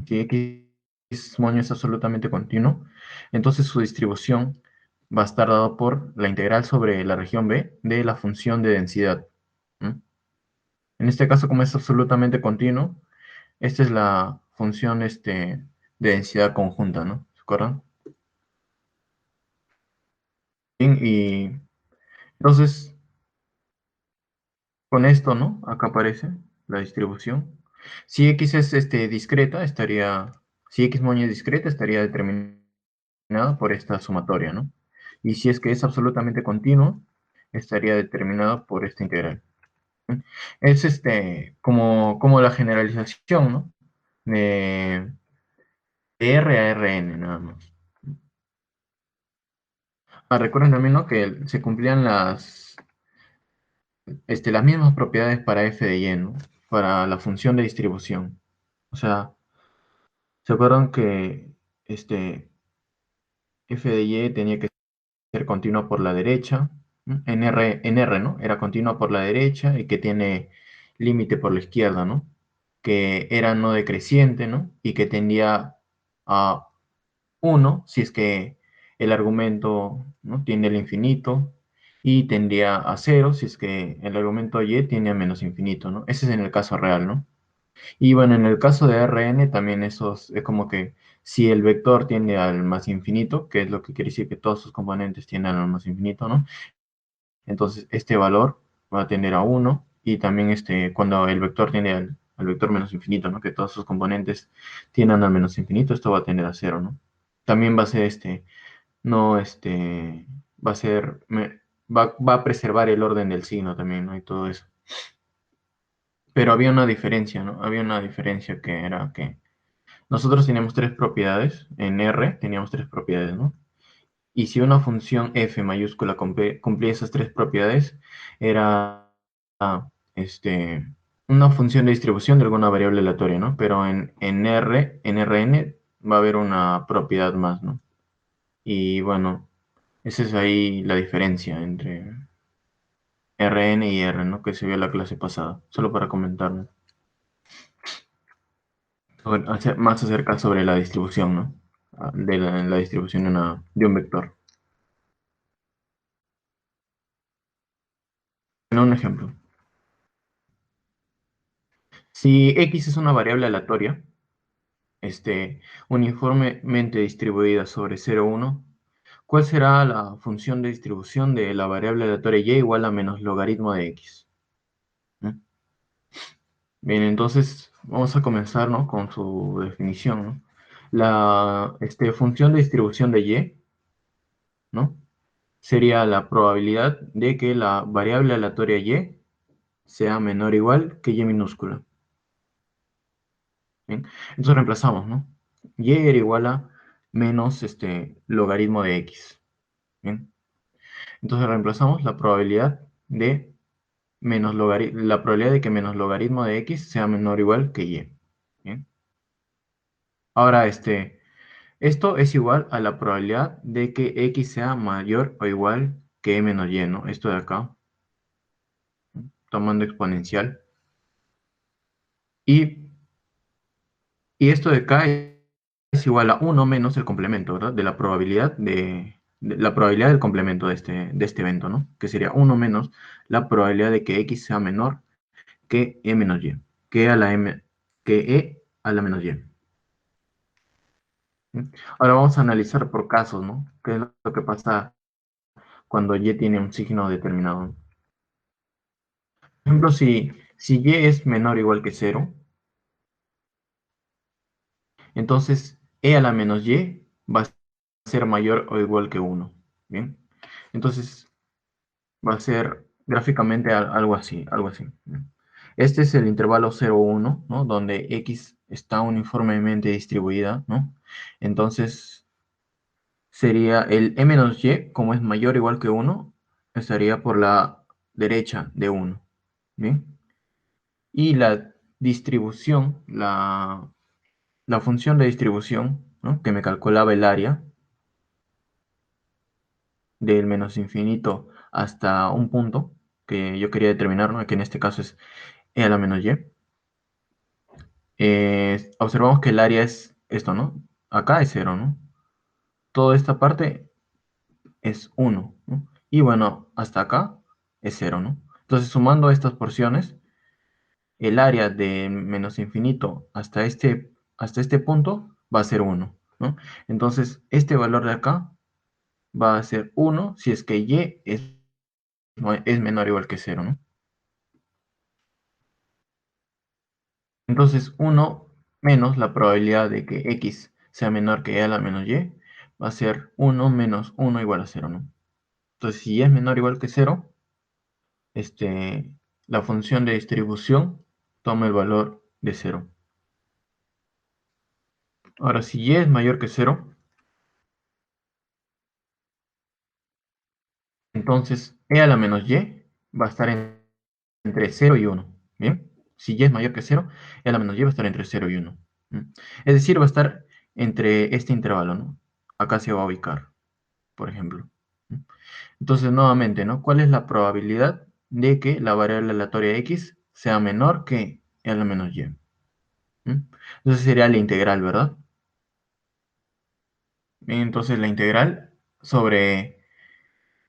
S1: si X moño es absolutamente continuo, entonces su distribución va a estar dado por la integral sobre la región B de la función de densidad. ¿Mm? En este caso, como es absolutamente continuo, esta es la función de densidad conjunta, ¿no? ¿Se acuerdan? Bien, y entonces, con esto, ¿no? Acá aparece la distribución. Si X es discreta, si X moño es discreta, estaría determinada por esta sumatoria, ¿no? Y si es que es absolutamente continuo, estaría determinado por esta integral. ¿Sí? Es como la generalización, ¿no? De, de R a Rn, nada más. Recuerden también, ¿no? Que se cumplían las mismas propiedades para f de y, ¿no? Para la función de distribución. O sea, ¿se acuerdan que f de y tenía que ser continua por la derecha? ¿No? En R, ¿no? Era continua por la derecha y que tiene límite por la izquierda, ¿no? Que era no decreciente, ¿no? Y que tendía a 1 si es que el argumento, ¿no? tiende al infinito, y tendría a 0 si es que el argumento y tiende a menos infinito, ¿no? Ese es en el caso real, ¿no? Y bueno, en el caso de Rn también es como que si el vector tiende al más infinito, que es lo que quiere decir que todos sus componentes tienden al más infinito, ¿no? Entonces este valor va a tender a 1, y también cuando el vector tiende al vector menos infinito, ¿no? Que todos sus componentes tiendan al menos infinito, esto va a tender a 0, ¿no? También va a ser no, va a ser, va a preservar el orden del signo también, ¿no? Y todo eso. Pero había una diferencia, ¿no? Había una diferencia que era que nosotros teníamos tres propiedades, en R teníamos tres propiedades, ¿no? Y si una función f mayúscula cumplía esas tres propiedades, era una función de distribución de alguna variable aleatoria, ¿no? Pero en Rn va a haber una propiedad más, ¿no? Y bueno, esa es ahí la diferencia entre Rn y R, ¿no? Que se vio en la clase pasada, solo para comentarlo. Más acerca sobre la distribución, ¿no? De la distribución de un vector. En un ejemplo. Si X es una variable aleatoria, uniformemente distribuida sobre 0, 1, ¿cuál será la función de distribución de la variable aleatoria y igual a menos logaritmo de X? ¿Mm? Bien, entonces vamos a comenzar, ¿no? Con su definición, ¿no? La función de distribución de y, ¿no? Sería la probabilidad de que la variable aleatoria y sea menor o igual que y minúscula. ¿Bien? Entonces reemplazamos, ¿no? Y era igual a menos logaritmo de x. ¿Bien? Entonces reemplazamos la probabilidad de la probabilidad de que menos logaritmo de x sea menor o igual que y. ¿Bien? Ahora, esto es igual a la probabilidad de que x sea mayor o igual que e menos y, ¿no? Esto de acá, tomando exponencial. Y, y esto de acá es igual a uno menos el complemento, ¿verdad? De la probabilidad de la probabilidad del complemento de este evento, ¿no? Que sería uno menos la probabilidad de que x sea menor que e menos y, que, a la m, que e a la menos y. ¿Sí? Ahora vamos a analizar por casos, ¿no? ¿Qué es lo que pasa cuando y tiene un signo determinado? Por ejemplo, si y es menor o igual que cero, entonces e a la menos y va a ser mayor o igual que uno. ¿Bien? Entonces va a ser gráficamente algo así, algo así. ¿Bien? Este es el intervalo 0, 1, ¿no? Donde x está uniformemente distribuida, ¿no? Entonces sería el e menos y, como es mayor o igual que uno, estaría por la derecha de uno. ¿Bien? Y la distribución, la función de distribución, ¿no? Que me calculaba el área del menos infinito hasta un punto que yo quería determinar, ¿no? Que en este caso es e a la menos y. Observamos que el área es esto, ¿no? Acá es cero, ¿no? Toda esta parte es uno, ¿no? Y bueno, hasta acá es cero, ¿no? Entonces, sumando estas porciones, el área de menos infinito hasta este punto va a ser uno, ¿no? Entonces, este valor de acá va a ser uno si es que y es menor o igual que cero, ¿no? Entonces, uno menos la probabilidad de que x sea menor que y a la menos y va a ser uno menos uno igual a cero, ¿no? Entonces, si y es menor o igual que cero, la función de distribución toma el valor de cero. Ahora, si y es mayor que cero, entonces e a la menos y va a estar entre cero y uno. ¿Bien? Si y es mayor que cero, e a la menos y va a estar entre cero y uno. Es decir, va a estar entre este intervalo, ¿no? Acá se va a ubicar, por ejemplo. Entonces, nuevamente, ¿no? ¿Cuál es la probabilidad de que la variable aleatoria x sea menor que e a la menos y? Entonces sería la integral, ¿verdad? Entonces la integral sobre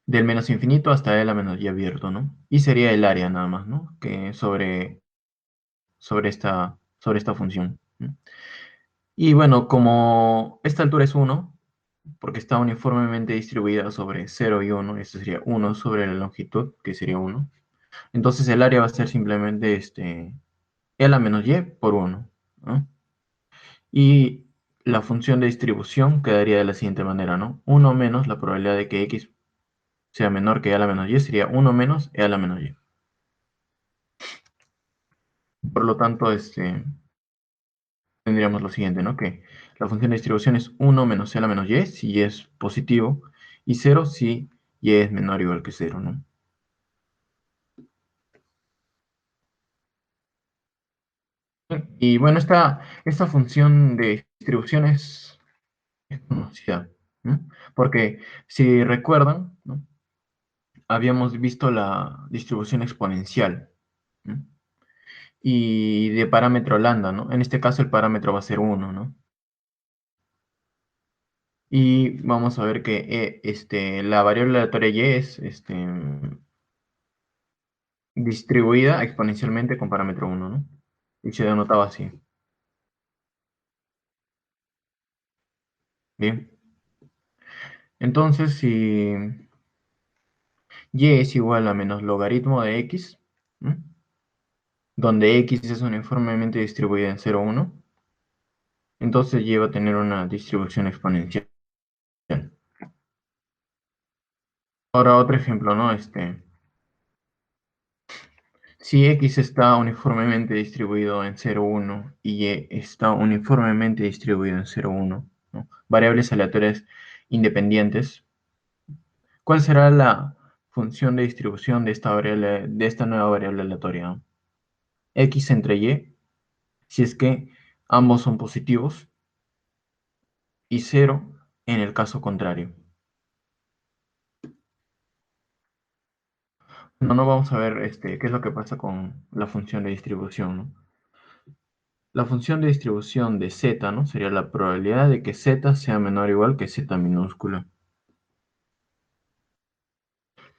S1: del menos infinito hasta e a la menos y abierto, ¿no? Y sería el área nada más, ¿no? Que sobre esta función. Y bueno, como esta altura es uno, porque está uniformemente distribuida sobre cero y uno, esto sería uno sobre la longitud, que sería uno. Entonces el área va a ser simplemente e a la menos y por uno, ¿no? Y la función de distribución quedaría de la siguiente manera, ¿no? Uno menos la probabilidad de que x sea menor que e a la menos y sería uno menos e a la menos y. Por lo tanto, tendríamos lo siguiente, ¿no? Que la función de distribución es uno menos e a la menos y si y es positivo y cero si y es menor o igual que cero, ¿no? Y bueno, esta función de distribución es conocida, ¿no? Porque si recuerdan, ¿no? Habíamos visto la distribución exponencial, ¿no? Y de parámetro lambda, ¿no? En este caso el parámetro va a ser uno, ¿no? Y vamos a ver que la variable aleatoria y es distribuida exponencialmente con parámetro uno, ¿no? Y se denotaba así. Bien. Entonces, si y es igual a menos logaritmo de x, ¿no? donde X es uniformemente distribuida en 0, 1, entonces lleva a tener una distribución exponencial. Ahora otro ejemplo, ¿no? Si X está uniformemente distribuido en 0, 1 y Y está uniformemente distribuido en 0, 1, ¿no? Variables aleatorias independientes, ¿cuál será la función de distribución de esta nueva variable aleatoria? X entre Y, si es que ambos son positivos, y 0 en el caso contrario. No vamos a ver qué es lo que pasa con la función de distribución, ¿no? La función de distribución de z, ¿no? Sería la probabilidad de que z sea menor o igual que z minúscula.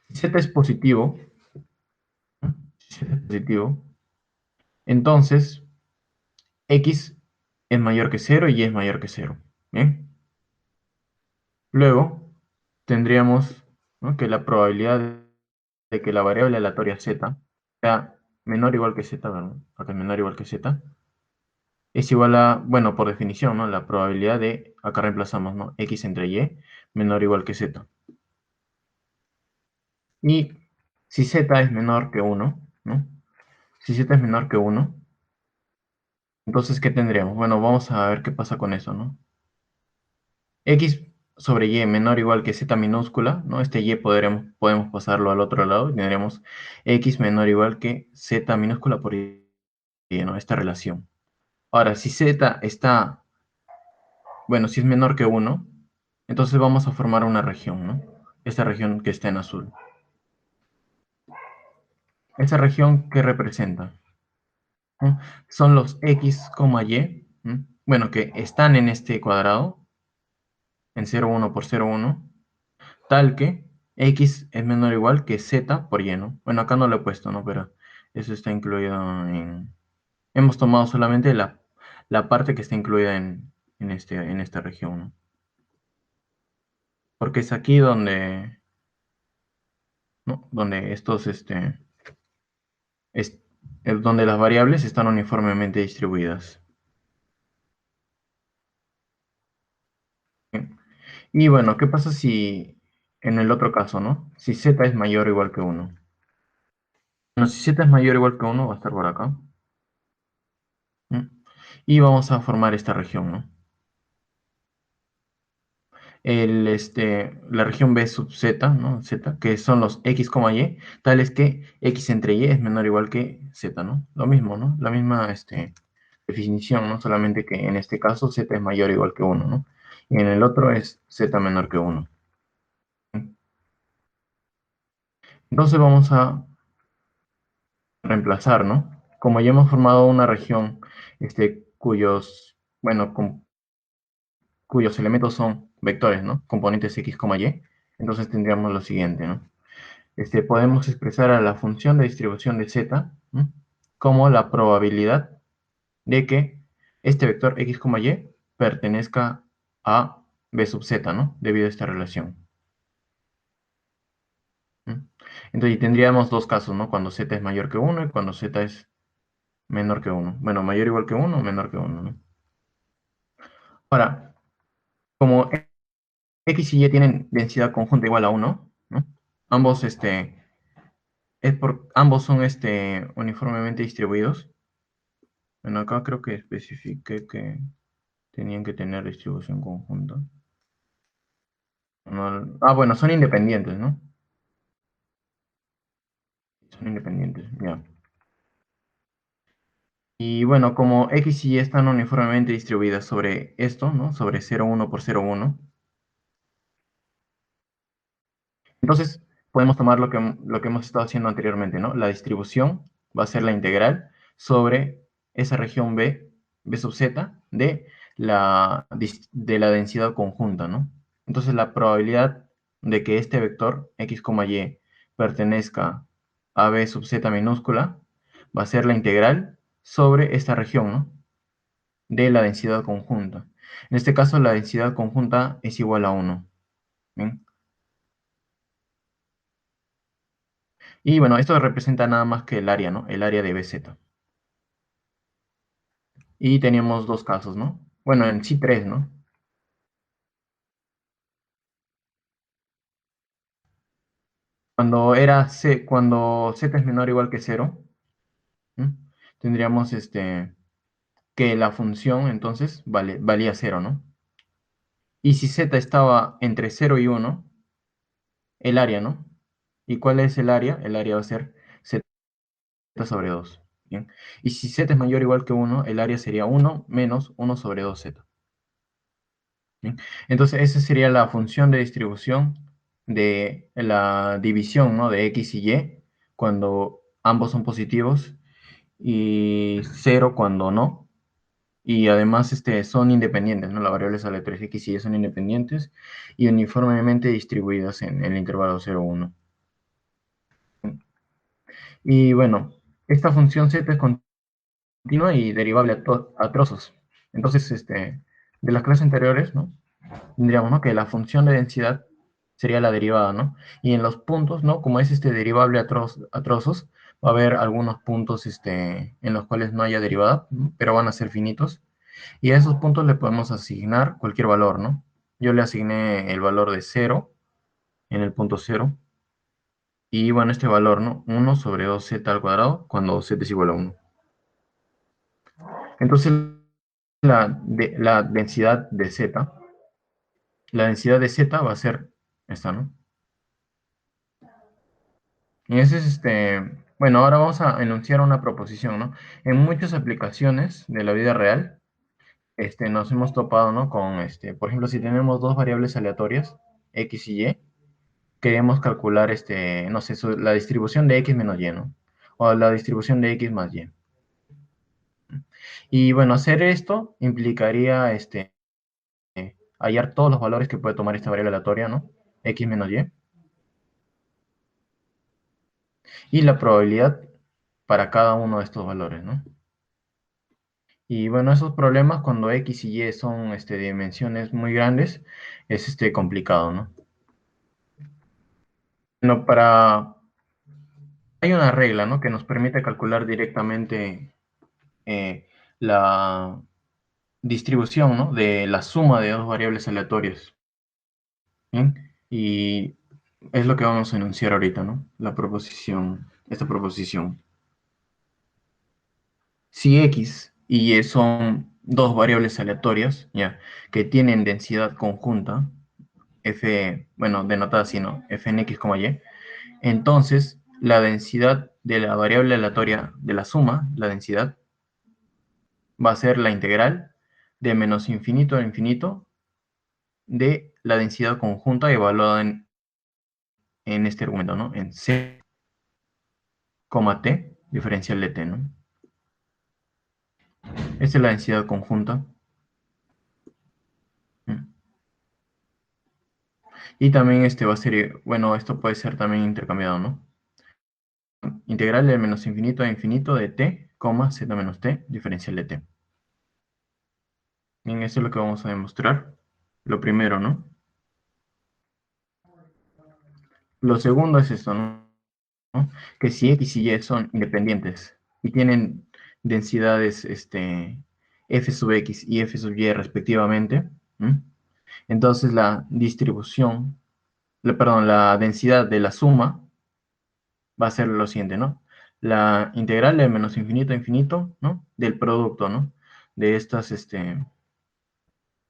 S1: Si z es positivo, ¿no? Si z es positivo, entonces x es mayor que 0 y y es mayor que 0. ¿Bien? Luego tendríamos, ¿no?, que la probabilidad de que la variable aleatoria z sea menor o igual que z, ¿verdad? Acá es menor o igual que z, es igual a, bueno, por definición, ¿no? La probabilidad de, acá reemplazamos, ¿no? X entre Y menor o igual que Z. Y si Z es menor que 1, ¿no? Si Z es menor que 1, entonces, ¿qué tendríamos? Bueno, vamos a ver qué pasa con eso, ¿no? X sobre Y menor o igual que Z minúscula, ¿no? Este Y podemos pasarlo al otro lado y tendremos X menor o igual que Z minúscula por Y, ¿no? Esta relación. Ahora, si Z está, bueno, si es menor que 1, entonces vamos a formar una región, ¿no? Esta región que está en azul. ¿Esa región qué representa? ¿No? Son los x, y, ¿no? Bueno, que están en este cuadrado, en 0, 1 por 0, 1, tal que x es menor o igual que z por y, ¿no? Bueno, acá no lo he puesto, ¿no? Pero eso está incluido en... Hemos tomado solamente la parte que está incluida en esta región, ¿no? Porque es aquí donde, ¿no?, donde es, es donde las variables están uniformemente distribuidas. Y bueno, ¿qué pasa si en el otro caso, ¿no? Si z es mayor o igual que 1. Bueno, si z es mayor o igual que 1, va a estar por acá. ¿Mm? Y vamos a formar esta región, ¿no? La región B sub z, ¿no? Z, que son los x, y, tales que x entre y es menor o igual que z, ¿no? Lo mismo, ¿no? La misma definición, ¿no? Solamente que en este caso z es mayor o igual que 1, ¿no? Y en el otro es z menor que 1. Entonces vamos a reemplazar, ¿no? Como ya hemos formado una región bueno, cuyos elementos son vectores, ¿no? Componentes x, y, entonces tendríamos lo siguiente, ¿no? Podemos expresar a la función de distribución de z, ¿no?, como la probabilidad de que este vector x, y pertenezca a b sub z, ¿no? Debido a esta relación. ¿No? Entonces tendríamos dos casos, ¿no? Cuando z es mayor que 1 y cuando z es menor que 1. Bueno, mayor o igual que 1 o menor que 1, ¿no? Ahora, como x y y tienen densidad conjunta igual a 1, ¿no? Ambos, ambos son uniformemente distribuidos. Bueno, acá creo que especifique que tenían que tener distribución conjunta. Bueno, son independientes, ¿no? Son independientes, ya. Y bueno, como x y y están uniformemente distribuidas sobre esto, ¿no? Sobre 0, 1 por 0, 1. Entonces, podemos tomar lo que hemos estado haciendo anteriormente, ¿no? La distribución va a ser la integral sobre esa región B sub z, de la densidad conjunta, ¿no? Entonces, la probabilidad de que este vector x, y pertenezca a B sub z minúscula va a ser la integral sobre esta región, ¿no?, de la densidad conjunta. En este caso, la densidad conjunta es igual a 1. ¿Bien? Y bueno, esto representa nada más que el área, ¿no? El área de BZ. Y teníamos dos casos, ¿no? Bueno, en sí tres, ¿no? Cuando z es menor o igual que cero, ¿no? Tendríamos que la función entonces valía cero, ¿no? Y si z estaba entre cero y uno, el área, ¿no? ¿Y cuál es el área? El área va a ser z sobre 2. ¿Bien? Y si z es mayor o igual que uno, el área sería uno menos uno sobre 2z. ¿Bien? Entonces, esa sería la función de distribución de la división, ¿no? De x y y cuando ambos son positivos y cero cuando no. Y además son independientes, ¿no? Las variables aleatorias x y y son independientes y uniformemente distribuidas en el intervalo 0, 1. Y bueno, esta función z es continua y derivable a trozos. Entonces, de las clases anteriores, ¿no? Tendríamos, ¿no? Que la función de densidad sería la derivada, ¿no? Y en los puntos, ¿no? Como es derivable a trozos, va a haber algunos puntos en los cuales no haya derivada, ¿no? Pero van a ser finitos. Y a esos puntos le podemos asignar cualquier valor, ¿no? Yo le asigné el valor de 0 en el punto 0. Y bueno, este valor, ¿no? 1 sobre 2z al cuadrado cuando z es igual a 1. Entonces, la densidad de z, la densidad de z va a ser esta, ¿no? Y ese es bueno, ahora vamos a enunciar una proposición, ¿no? En muchas aplicaciones de la vida real, nos hemos topado, ¿no? Con, por ejemplo, si tenemos dos variables aleatorias, x y y, queremos calcular, no sé, la distribución de x menos y, ¿no? O la distribución de x más y. Y bueno, hacer esto implicaría, hallar todos los valores que puede tomar esta variable aleatoria, ¿no? X menos y la probabilidad para cada uno de estos valores, ¿no? Y bueno, esos problemas cuando X y Y son dimensiones muy grandes, es complicado, ¿no? No, hay una regla, ¿no? Que nos permite calcular directamente la distribución, ¿no? De la suma de dos variables aleatorias. ¿Bien? Y es lo que vamos a enunciar ahorita, ¿no? Esta proposición. Si X y Y son dos variables aleatorias, ya, que tienen densidad conjunta, f, bueno, denotada así, ¿no? F en x, y. Entonces, la densidad de la variable aleatoria de la suma, la densidad, va a ser la integral de menos infinito a infinito de la densidad conjunta evaluada en este argumento, ¿no? En c, t, diferencial de t, ¿no? Esta es la densidad conjunta. Y también va a ser, bueno, esto puede ser también intercambiado, ¿no? Integral de menos infinito a infinito de t, z menos t, diferencial de t. Bien, eso es lo que vamos a demostrar. Lo primero, ¿no? Lo segundo es esto, ¿no? Que si x y y son independientes y tienen densidades f sub x y f sub y respectivamente, ¿m? Entonces la distribución, perdón, la densidad de la suma va a ser lo siguiente, ¿no? La integral de menos infinito a infinito, ¿no? Del producto, ¿no? De estas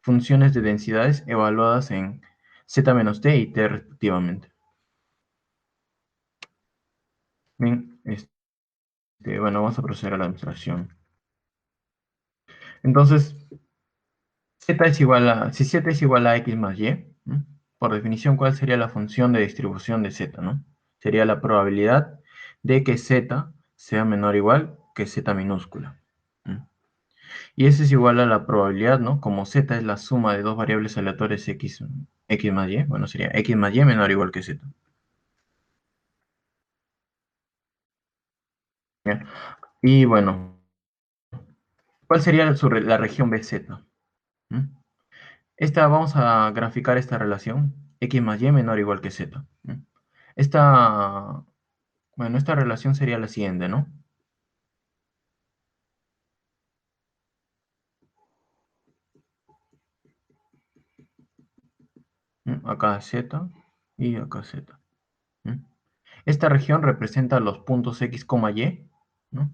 S1: funciones de densidades evaluadas en z menos t y t respectivamente. Bien, bueno, vamos a proceder a la demostración. Entonces, si z es igual a x más y, ¿no? Por definición, ¿cuál sería la función de distribución de z, ¿no? Sería la probabilidad de que z sea menor o igual que z minúscula. ¿No? Y eso es igual a la probabilidad, ¿no? Como z es la suma de dos variables aleatorias x más y, bueno, sería x más y menor o igual que z. ¿Ya? Y bueno, ¿cuál sería la región BZ? ¿Mm? Vamos a graficar esta relación, x más y menor o igual que z. ¿Mm? Esta, bueno, esta relación sería la siguiente, ¿no? Acá Z y acá Z. Esta región representa los puntos X, Y, ¿no?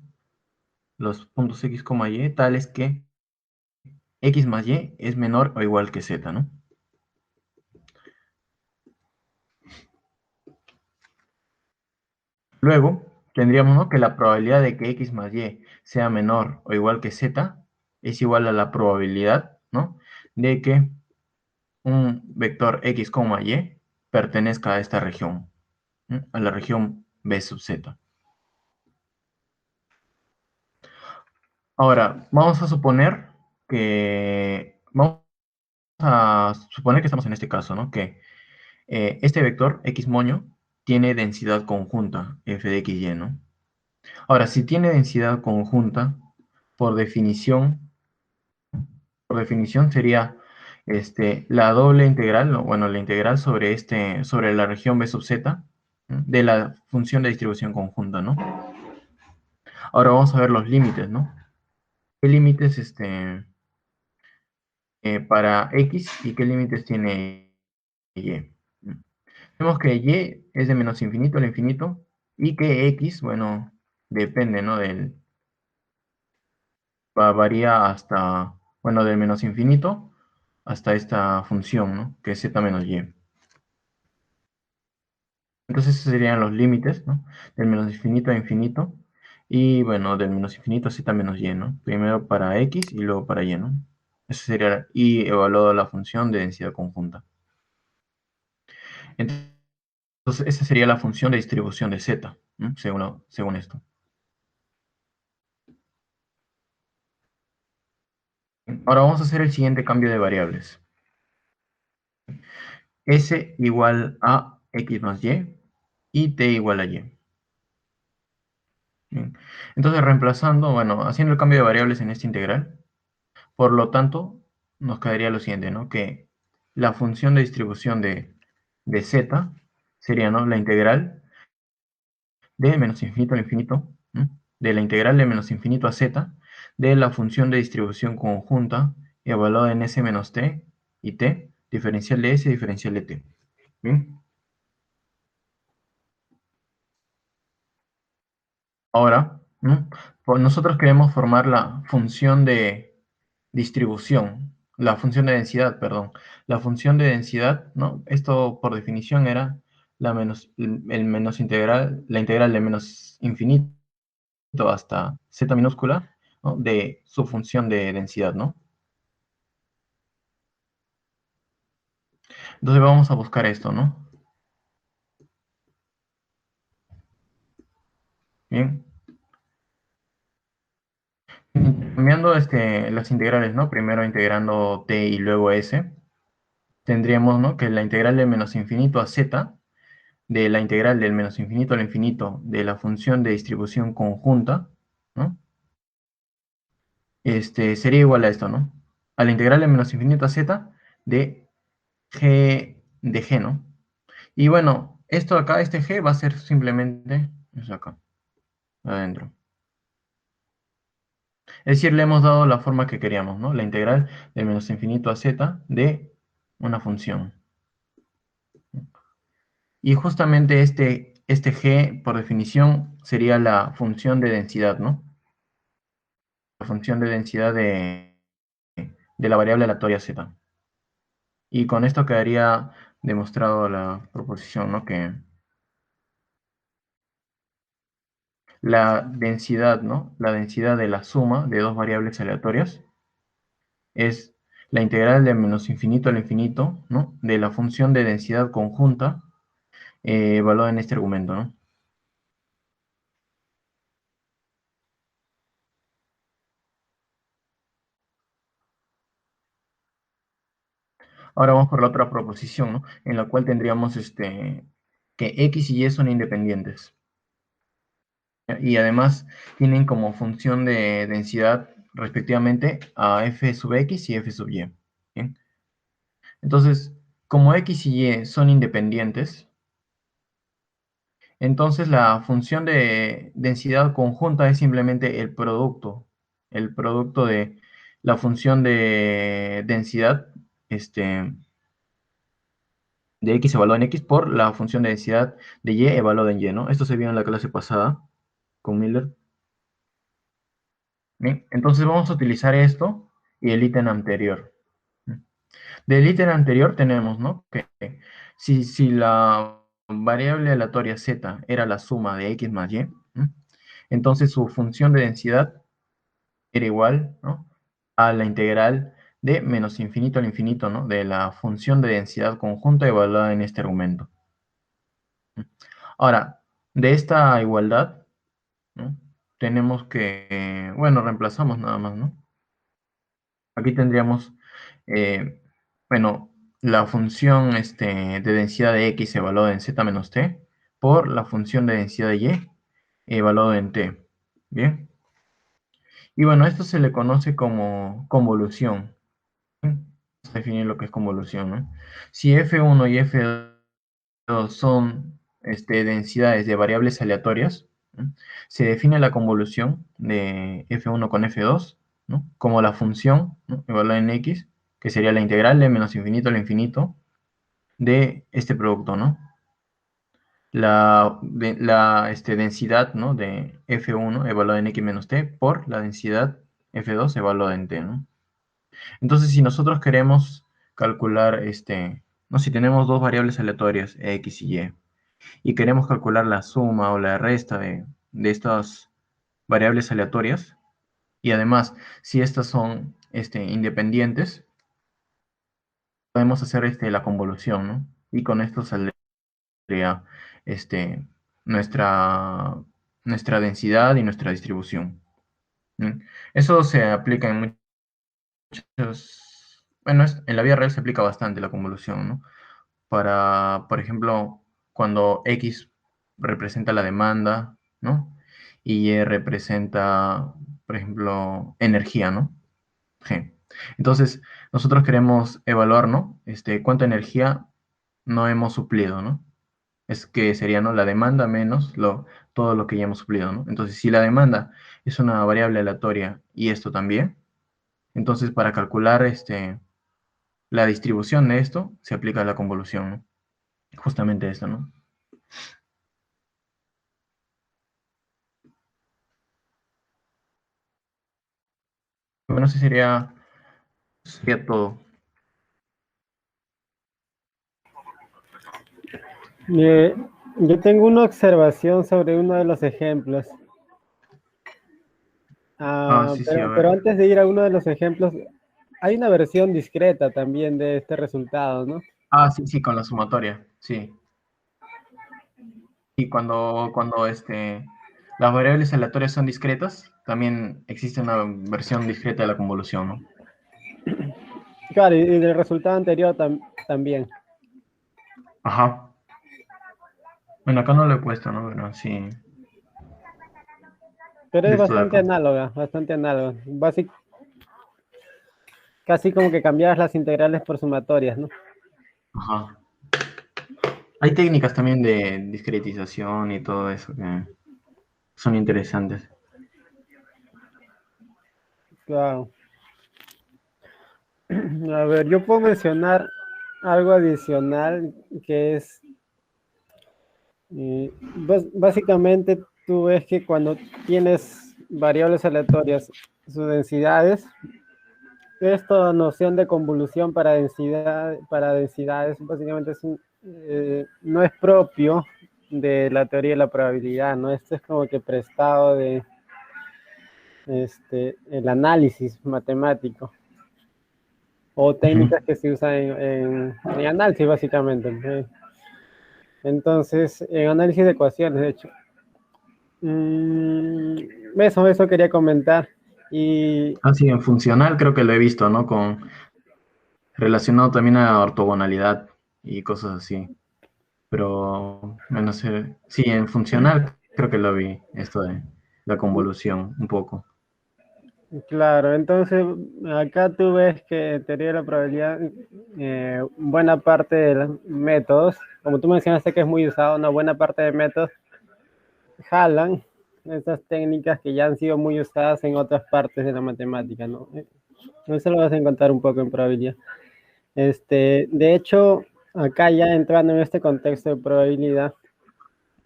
S1: Los puntos X, Y, tales que X más Y es menor o igual que Z, ¿no? Luego, tendríamos, ¿no?, que la probabilidad de que X más Y sea menor o igual que Z es igual a la probabilidad, ¿no?, de que un vector X, Y pertenezca a esta región, ¿no?, a la región B sub Z. Ahora, vamos a suponer que estamos en este caso, ¿no?, que este vector X moño tiene densidad conjunta f de x, y, ¿no? Ahora, si tiene densidad conjunta, por definición, sería la doble integral, bueno, la integral sobre la región B sub z, ¿no?, de la función de distribución conjunta, ¿no? Ahora vamos a ver los límites, ¿no? ¿Qué límites para x y qué límites tiene y? Vemos que y es de menos infinito al infinito y que x, bueno, depende, ¿no?, varía hasta, bueno, del menos infinito hasta esta función, ¿no?, que es z menos y. Entonces esos serían los límites, ¿no?, del menos infinito a infinito, y bueno, del menos infinito a z menos y, ¿no? Primero para x y luego para y, ¿no? Eso sería y evaluado la función de densidad conjunta. Entonces esa sería la función de distribución de z, ¿no?, según esto. Ahora vamos a hacer el siguiente cambio de variables. S igual a x más y t igual a y. Bien. Entonces, reemplazando, bueno, haciendo el cambio de variables en esta integral, por lo tanto, nos quedaría lo siguiente, ¿no?, que la función de distribución de z sería, ¿no?, la integral de menos infinito al infinito, ¿no?, de la integral de menos infinito a z, de la función de distribución conjunta evaluada en s menos t y t, diferencial de s, diferencial de t. Bien. Ahora, ¿no?, pues nosotros queremos formar la función de distribución, la función de densidad, perdón. La función de densidad, ¿no? Esto por definición era el menos integral, la integral de menos infinito hasta z minúscula, ¿no?, de su función de densidad, ¿no? Entonces vamos a buscar esto, ¿no? Bien. Cambiando las integrales, ¿no? Primero integrando t y luego s, tendríamos, ¿no?, que la integral de menos infinito a z de la integral del menos infinito al infinito de la función de distribución conjunta, ¿no?, sería igual a esto, ¿no?, a la integral de menos infinito a z de g de g, ¿no? Y bueno, esto acá, este g va a ser simplemente, eso acá, adentro. Es decir, le hemos dado la forma que queríamos, ¿no?, la integral del menos infinito a z de una función. Y justamente este g, por definición, sería la función de densidad, ¿no? La función de densidad de la variable aleatoria z. Y con esto quedaría demostrado la proposición, ¿no?, que la densidad, ¿no?, la densidad de la suma de dos variables aleatorias es la integral de menos infinito al infinito, ¿no?, de la función de densidad conjunta evaluada en este argumento, ¿no? Ahora vamos por la otra proposición, ¿no?, en la cual tendríamos que x y y son independientes. Y además tienen como función de densidad respectivamente a f sub x y f sub y. ¿Bien? Entonces, como x y y son independientes, entonces la función de densidad conjunta es simplemente el producto de la función de densidad, de X evaluado en X por la función de densidad de Y evaluada en Y, ¿no? Esto se vio en la clase pasada con Miller. Bien, entonces vamos a utilizar esto y el ítem anterior. Del ítem anterior tenemos, ¿no? Que si la variable aleatoria z era la suma de x más y, ¿no? Entonces su función de densidad era igual, ¿no? A la integral de menos infinito al infinito, ¿no? De la función de densidad conjunta evaluada en este argumento. Ahora, de esta igualdad, ¿no? Tenemos que, bueno, reemplazamos nada más, ¿no? Aquí tendríamos, eh, bueno, la función de densidad de x evaluada en z menos t por la función de densidad de y evaluada en t. Bien. Y bueno, esto se le conoce como convolución. Vamos a definir lo que es convolución, ¿no? Si f1 y f2 son densidades de variables aleatorias, ¿no? Se define la convolución de f1 con f2, ¿no? Como la función, ¿no? Evaluada en x, que sería la integral de menos infinito al infinito de este producto, ¿no? La densidad, ¿no? De f1 evaluada en x menos t por la densidad f2 evaluada en t, ¿no? Entonces, si nosotros queremos calcular, no, si tenemos dos variables aleatorias, x y y queremos calcular la suma o la resta de estas variables aleatorias, y además, si estas son independientes, podemos hacer la convolución, ¿no? Y con esto saldría nuestra, nuestra densidad y nuestra distribución. ¿Mm? Eso se aplica en muchos, bueno, en la vida real se aplica bastante la convolución, ¿no? Para, por ejemplo, cuando X representa la demanda, ¿no? Y Y representa, por ejemplo, energía, ¿no? G. Entonces, nosotros queremos evaluar, ¿no? Cuánta energía no hemos suplido, ¿no? Es que sería, ¿no? La demanda menos todo lo que ya hemos suplido, ¿no? Entonces, si la demanda es una variable aleatoria y esto también, entonces para calcular la distribución de esto se aplica la convolución, ¿no? Justamente esto, ¿no? Bueno, eso sería todo.
S2: Eh, yo tengo una observación sobre uno de los ejemplos.
S1: Sí, sí, a
S2: Pero
S1: ver.
S2: antes de ir a uno de los ejemplos, hay una versión discreta también de este resultado, ¿no?
S1: Sí, sí, con la sumatoria, sí. Y cuando las variables aleatorias son discretas, también existe una versión discreta de la convolución, ¿no?
S2: Claro, y del resultado anterior también.
S1: Ajá. Bueno, acá no lo he puesto, ¿no? Pero sí,
S2: Pero
S1: de
S2: es
S1: esto de
S2: bastante
S1: acá.
S2: análoga, bastante análoga. Casi como que cambiabas las integrales por sumatorias, ¿no?
S1: Ajá. Hay técnicas también de discretización y todo eso que son interesantes.
S2: Claro. A ver, yo puedo mencionar algo adicional que es, básicamente tú ves que cuando tienes variables aleatorias, sus densidades, esta noción de convolución para densidades básicamente no es propio de la teoría de la probabilidad, ¿no? Esto es como que prestado de el análisis matemático o
S1: Ujú.
S2: técnicas que se usan en análisis básicamente. Entonces, en análisis de ecuaciones, de hecho. Eso quería comentar. Y
S1: Sí, en funcional creo que lo he visto, ¿no? Relacionado también a ortogonalidad y cosas así. Pero, bueno, sí, en funcional creo que lo vi, esto de la convolución, un poco.
S2: claro, entonces acá tú ves que en teoría de la probabilidad, buena parte de los métodos, como tú mencionaste que es muy usado, una buena parte de métodos jalan esas técnicas que ya han sido muy usadas en otras partes de la matemática, ¿no? Eso lo vas a encontrar un poco en probabilidad. De hecho, acá ya entrando en este contexto de probabilidad,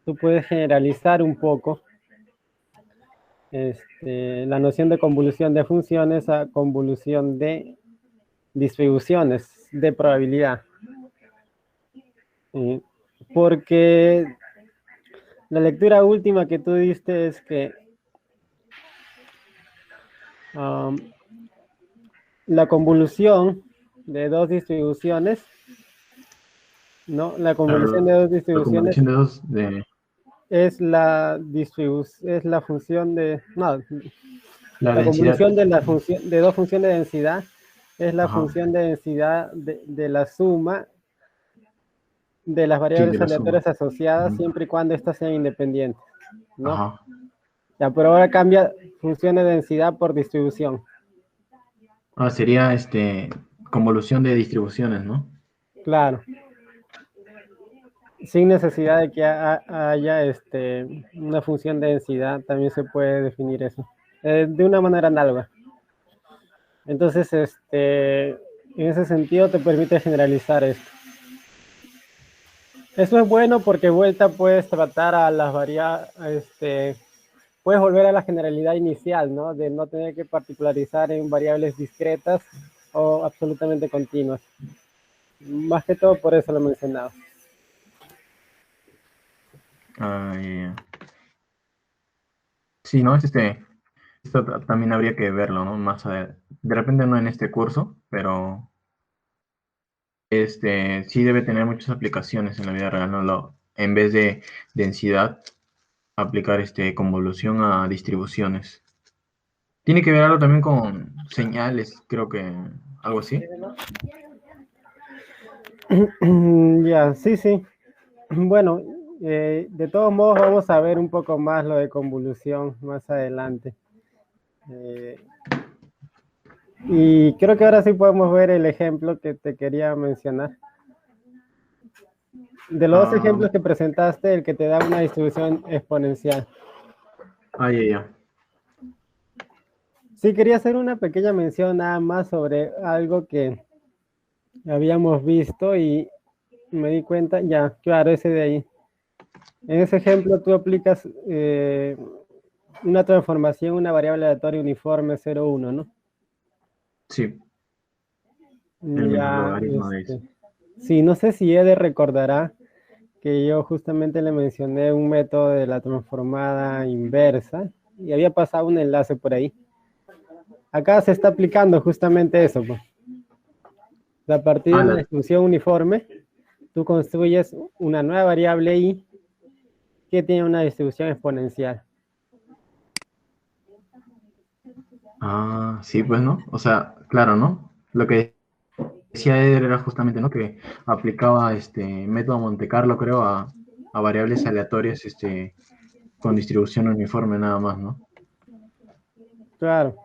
S2: tú puedes generalizar un poco la noción de convolución de funciones a convolución de distribuciones de probabilidad. Porque la lectura última que tú diste es que la convolución de dos distribuciones, ¿no? La convolución de
S1: Claro,
S2: dos
S1: la
S2: distribuciones
S1: convolución de dos de
S2: es la función de, no,
S1: la
S2: la
S1: densidad.
S2: convolución de la función de dos funciones de densidad es la
S1: Ajá,
S2: función de densidad de la suma de las
S1: sí, de
S2: variables
S1: la suma.
S2: aleatorias asociadas
S1: Ujú.
S2: siempre y cuando éstas sean independientes, ¿no?
S1: Ajá.
S2: Ya, pero ahora cambia función de densidad por distribución.
S1: Ah, sería convolución de distribuciones, ¿no?
S2: Claro, sin necesidad de que haya una función de densidad, también se puede definir eso. De una manera análoga. Entonces, en ese sentido te permite generalizar esto. Eso es bueno porque vuelta puedes tratar a las variables, puedes volver a la generalidad inicial, ¿no? De no tener que particularizar en variables discretas o absolutamente continuas. Más que todo por eso lo he mencionado.
S1: Ah, ya, ya. Sí, ¿no? Esto también habría que verlo, ¿no? Más de repente no en este curso, pero sí debe tener muchas aplicaciones en la vida real, ¿no? En vez de densidad, aplicar convolución a distribuciones. Tiene que ver algo también con señales, creo que algo así.
S2: Ya, sí, sí. Bueno, de todos modos vamos a ver un poco más lo de convolución más adelante. Y creo que ahora sí podemos ver el ejemplo que te quería mencionar. De los dos
S1: Ah,
S2: ejemplos que presentaste, el que te da una distribución exponencial.
S1: ya, ya.
S2: Sí, quería hacer una pequeña mención nada más sobre algo que habíamos visto y me di cuenta, ya, claro, ese de ahí. En ese ejemplo tú aplicas una transformación, una variable aleatoria uniforme 0,1, ¿no?
S1: Sí, el menor
S2: Ya,
S1: logaritmo de eso.
S2: sí, no sé si Eder recordará que yo justamente le mencioné un método de la transformada inversa y había pasado un enlace por ahí. Acá se está aplicando justamente eso, pues. A partir de
S1: Ah,
S2: una distribución uniforme, tú construyes una nueva variable y que tiene una distribución exponencial.
S1: sí, pues, ¿no? O sea, claro, ¿no? Lo que decía Eder era justamente, ¿no? Que aplicaba este método Monte Carlo, creo, a variables aleatorias, con distribución uniforme nada más, ¿no?
S2: Claro.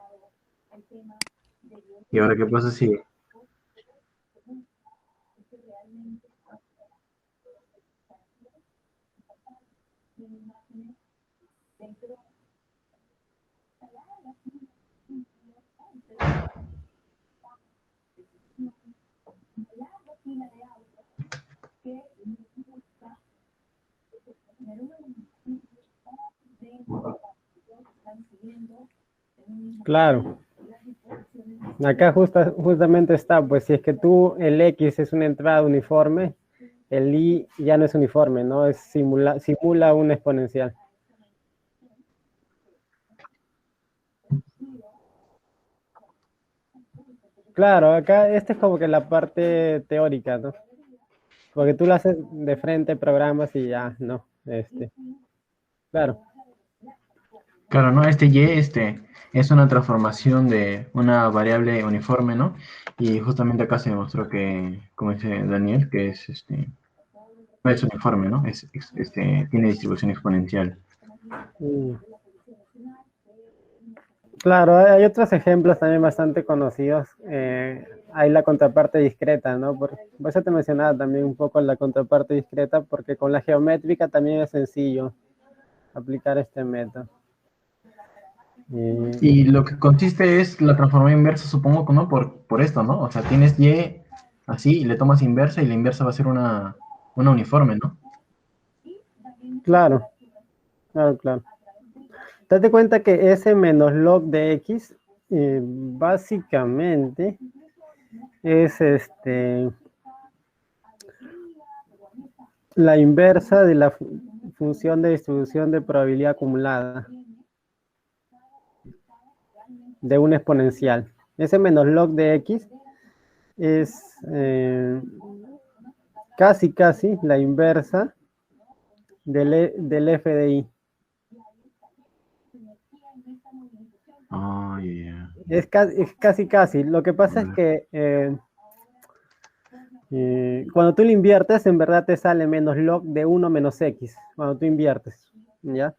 S1: Y ahora, ¿qué pasa si...
S2: Claro. Acá justamente está, pues si es que tú, el X es una entrada uniforme, el Y ya no es uniforme, ¿no? Simula una exponencial. Claro, acá esta es como que la parte teórica, ¿no? Porque tú lo haces de frente, programas y ya, ¿no? Claro.
S1: Claro, ¿no? Y, es una transformación de una variable uniforme, ¿no? Y justamente acá se demostró que, como dice Daniel, que no es uniforme, ¿no? Tiene distribución exponencial.
S2: Mm. Claro, hay otros ejemplos también bastante conocidos. Hay la contraparte discreta, ¿no? Por eso te mencionaba también un poco la contraparte discreta, porque con la geométrica también es sencillo aplicar este método.
S1: Y lo que consiste es la transformada inversa, supongo, ¿no? Por esto, ¿no? O sea, tienes Y así, y le tomas inversa y la inversa va a ser una uniforme, ¿no?
S2: Claro, claro, claro. Date cuenta que ese menos log de x básicamente es la inversa de la función de distribución de probabilidad acumulada de un exponencial. Ese menos log de x es casi la inversa del f de i.
S1: Oh, yeah.
S2: Es casi. Lo que pasa es que cuando tú lo inviertes, en verdad te sale menos log de 1 menos x, cuando tú inviertes, ¿ya?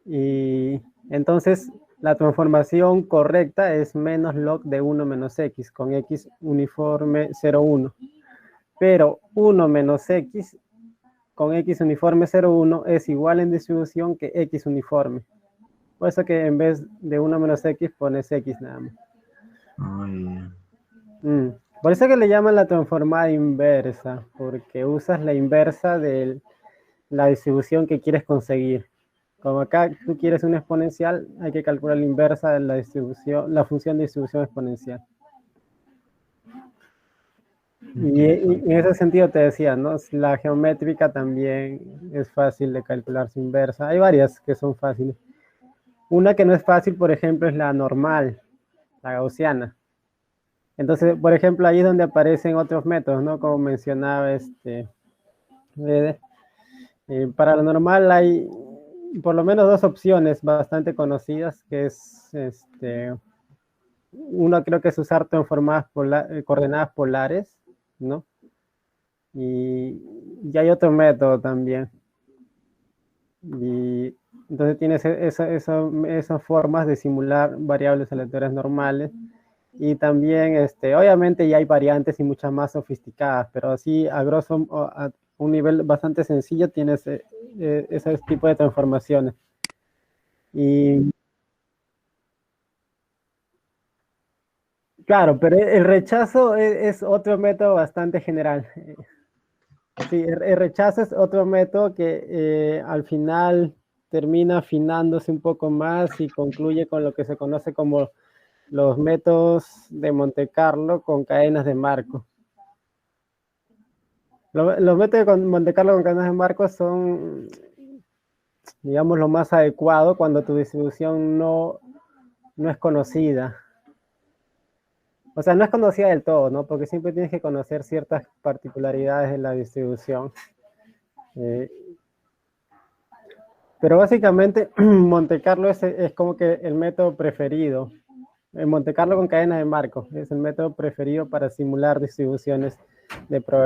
S2: Y entonces la transformación correcta es menos log de 1 menos x, con x uniforme 0, 1. Pero 1 menos x con x uniforme 0, 1 es igual en distribución que x uniforme. Por eso que en vez de 1 menos x pones x nada más.
S1: Oh, yeah.
S2: Por eso que le llaman la transformada inversa, porque usas la inversa de la distribución que quieres conseguir. Como acá tú quieres una exponencial, hay que calcular la inversa de la distribución, la función de distribución exponencial. Y en ese sentido te decía, ¿no? La geométrica también es fácil de calcular su inversa. Hay varias que son fáciles. Una que no es fácil, por ejemplo, es la normal, la gaussiana. Entonces, por ejemplo, ahí es donde aparecen otros métodos, ¿no? Como mencionaba para la normal hay por lo menos dos opciones bastante conocidas, que es uno creo que es usar transformadas coordenadas polares, ¿no? Y hay otro método también. Y entonces tienes esas formas de simular variables aleatorias normales. Y también, obviamente ya hay variantes y muchas más sofisticadas, pero así a un nivel bastante sencillo tienes ese tipo de transformaciones. Y claro, pero el rechazo es otro método bastante general. Sí, el rechazo es otro método que al final termina afinándose un poco más y concluye con lo que se conoce como los métodos de Monte Carlo con cadenas de Markov. Los métodos de Monte Carlo con cadenas de Markov son, digamos, lo más adecuado cuando tu distribución no es conocida. O sea, no es conocida del todo, ¿no? Porque siempre tienes que conocer ciertas particularidades de la distribución. Pero básicamente Monte Carlo es como que el método preferido. El Monte Carlo con cadena de Markov es el método preferido para simular distribuciones de probabilidad.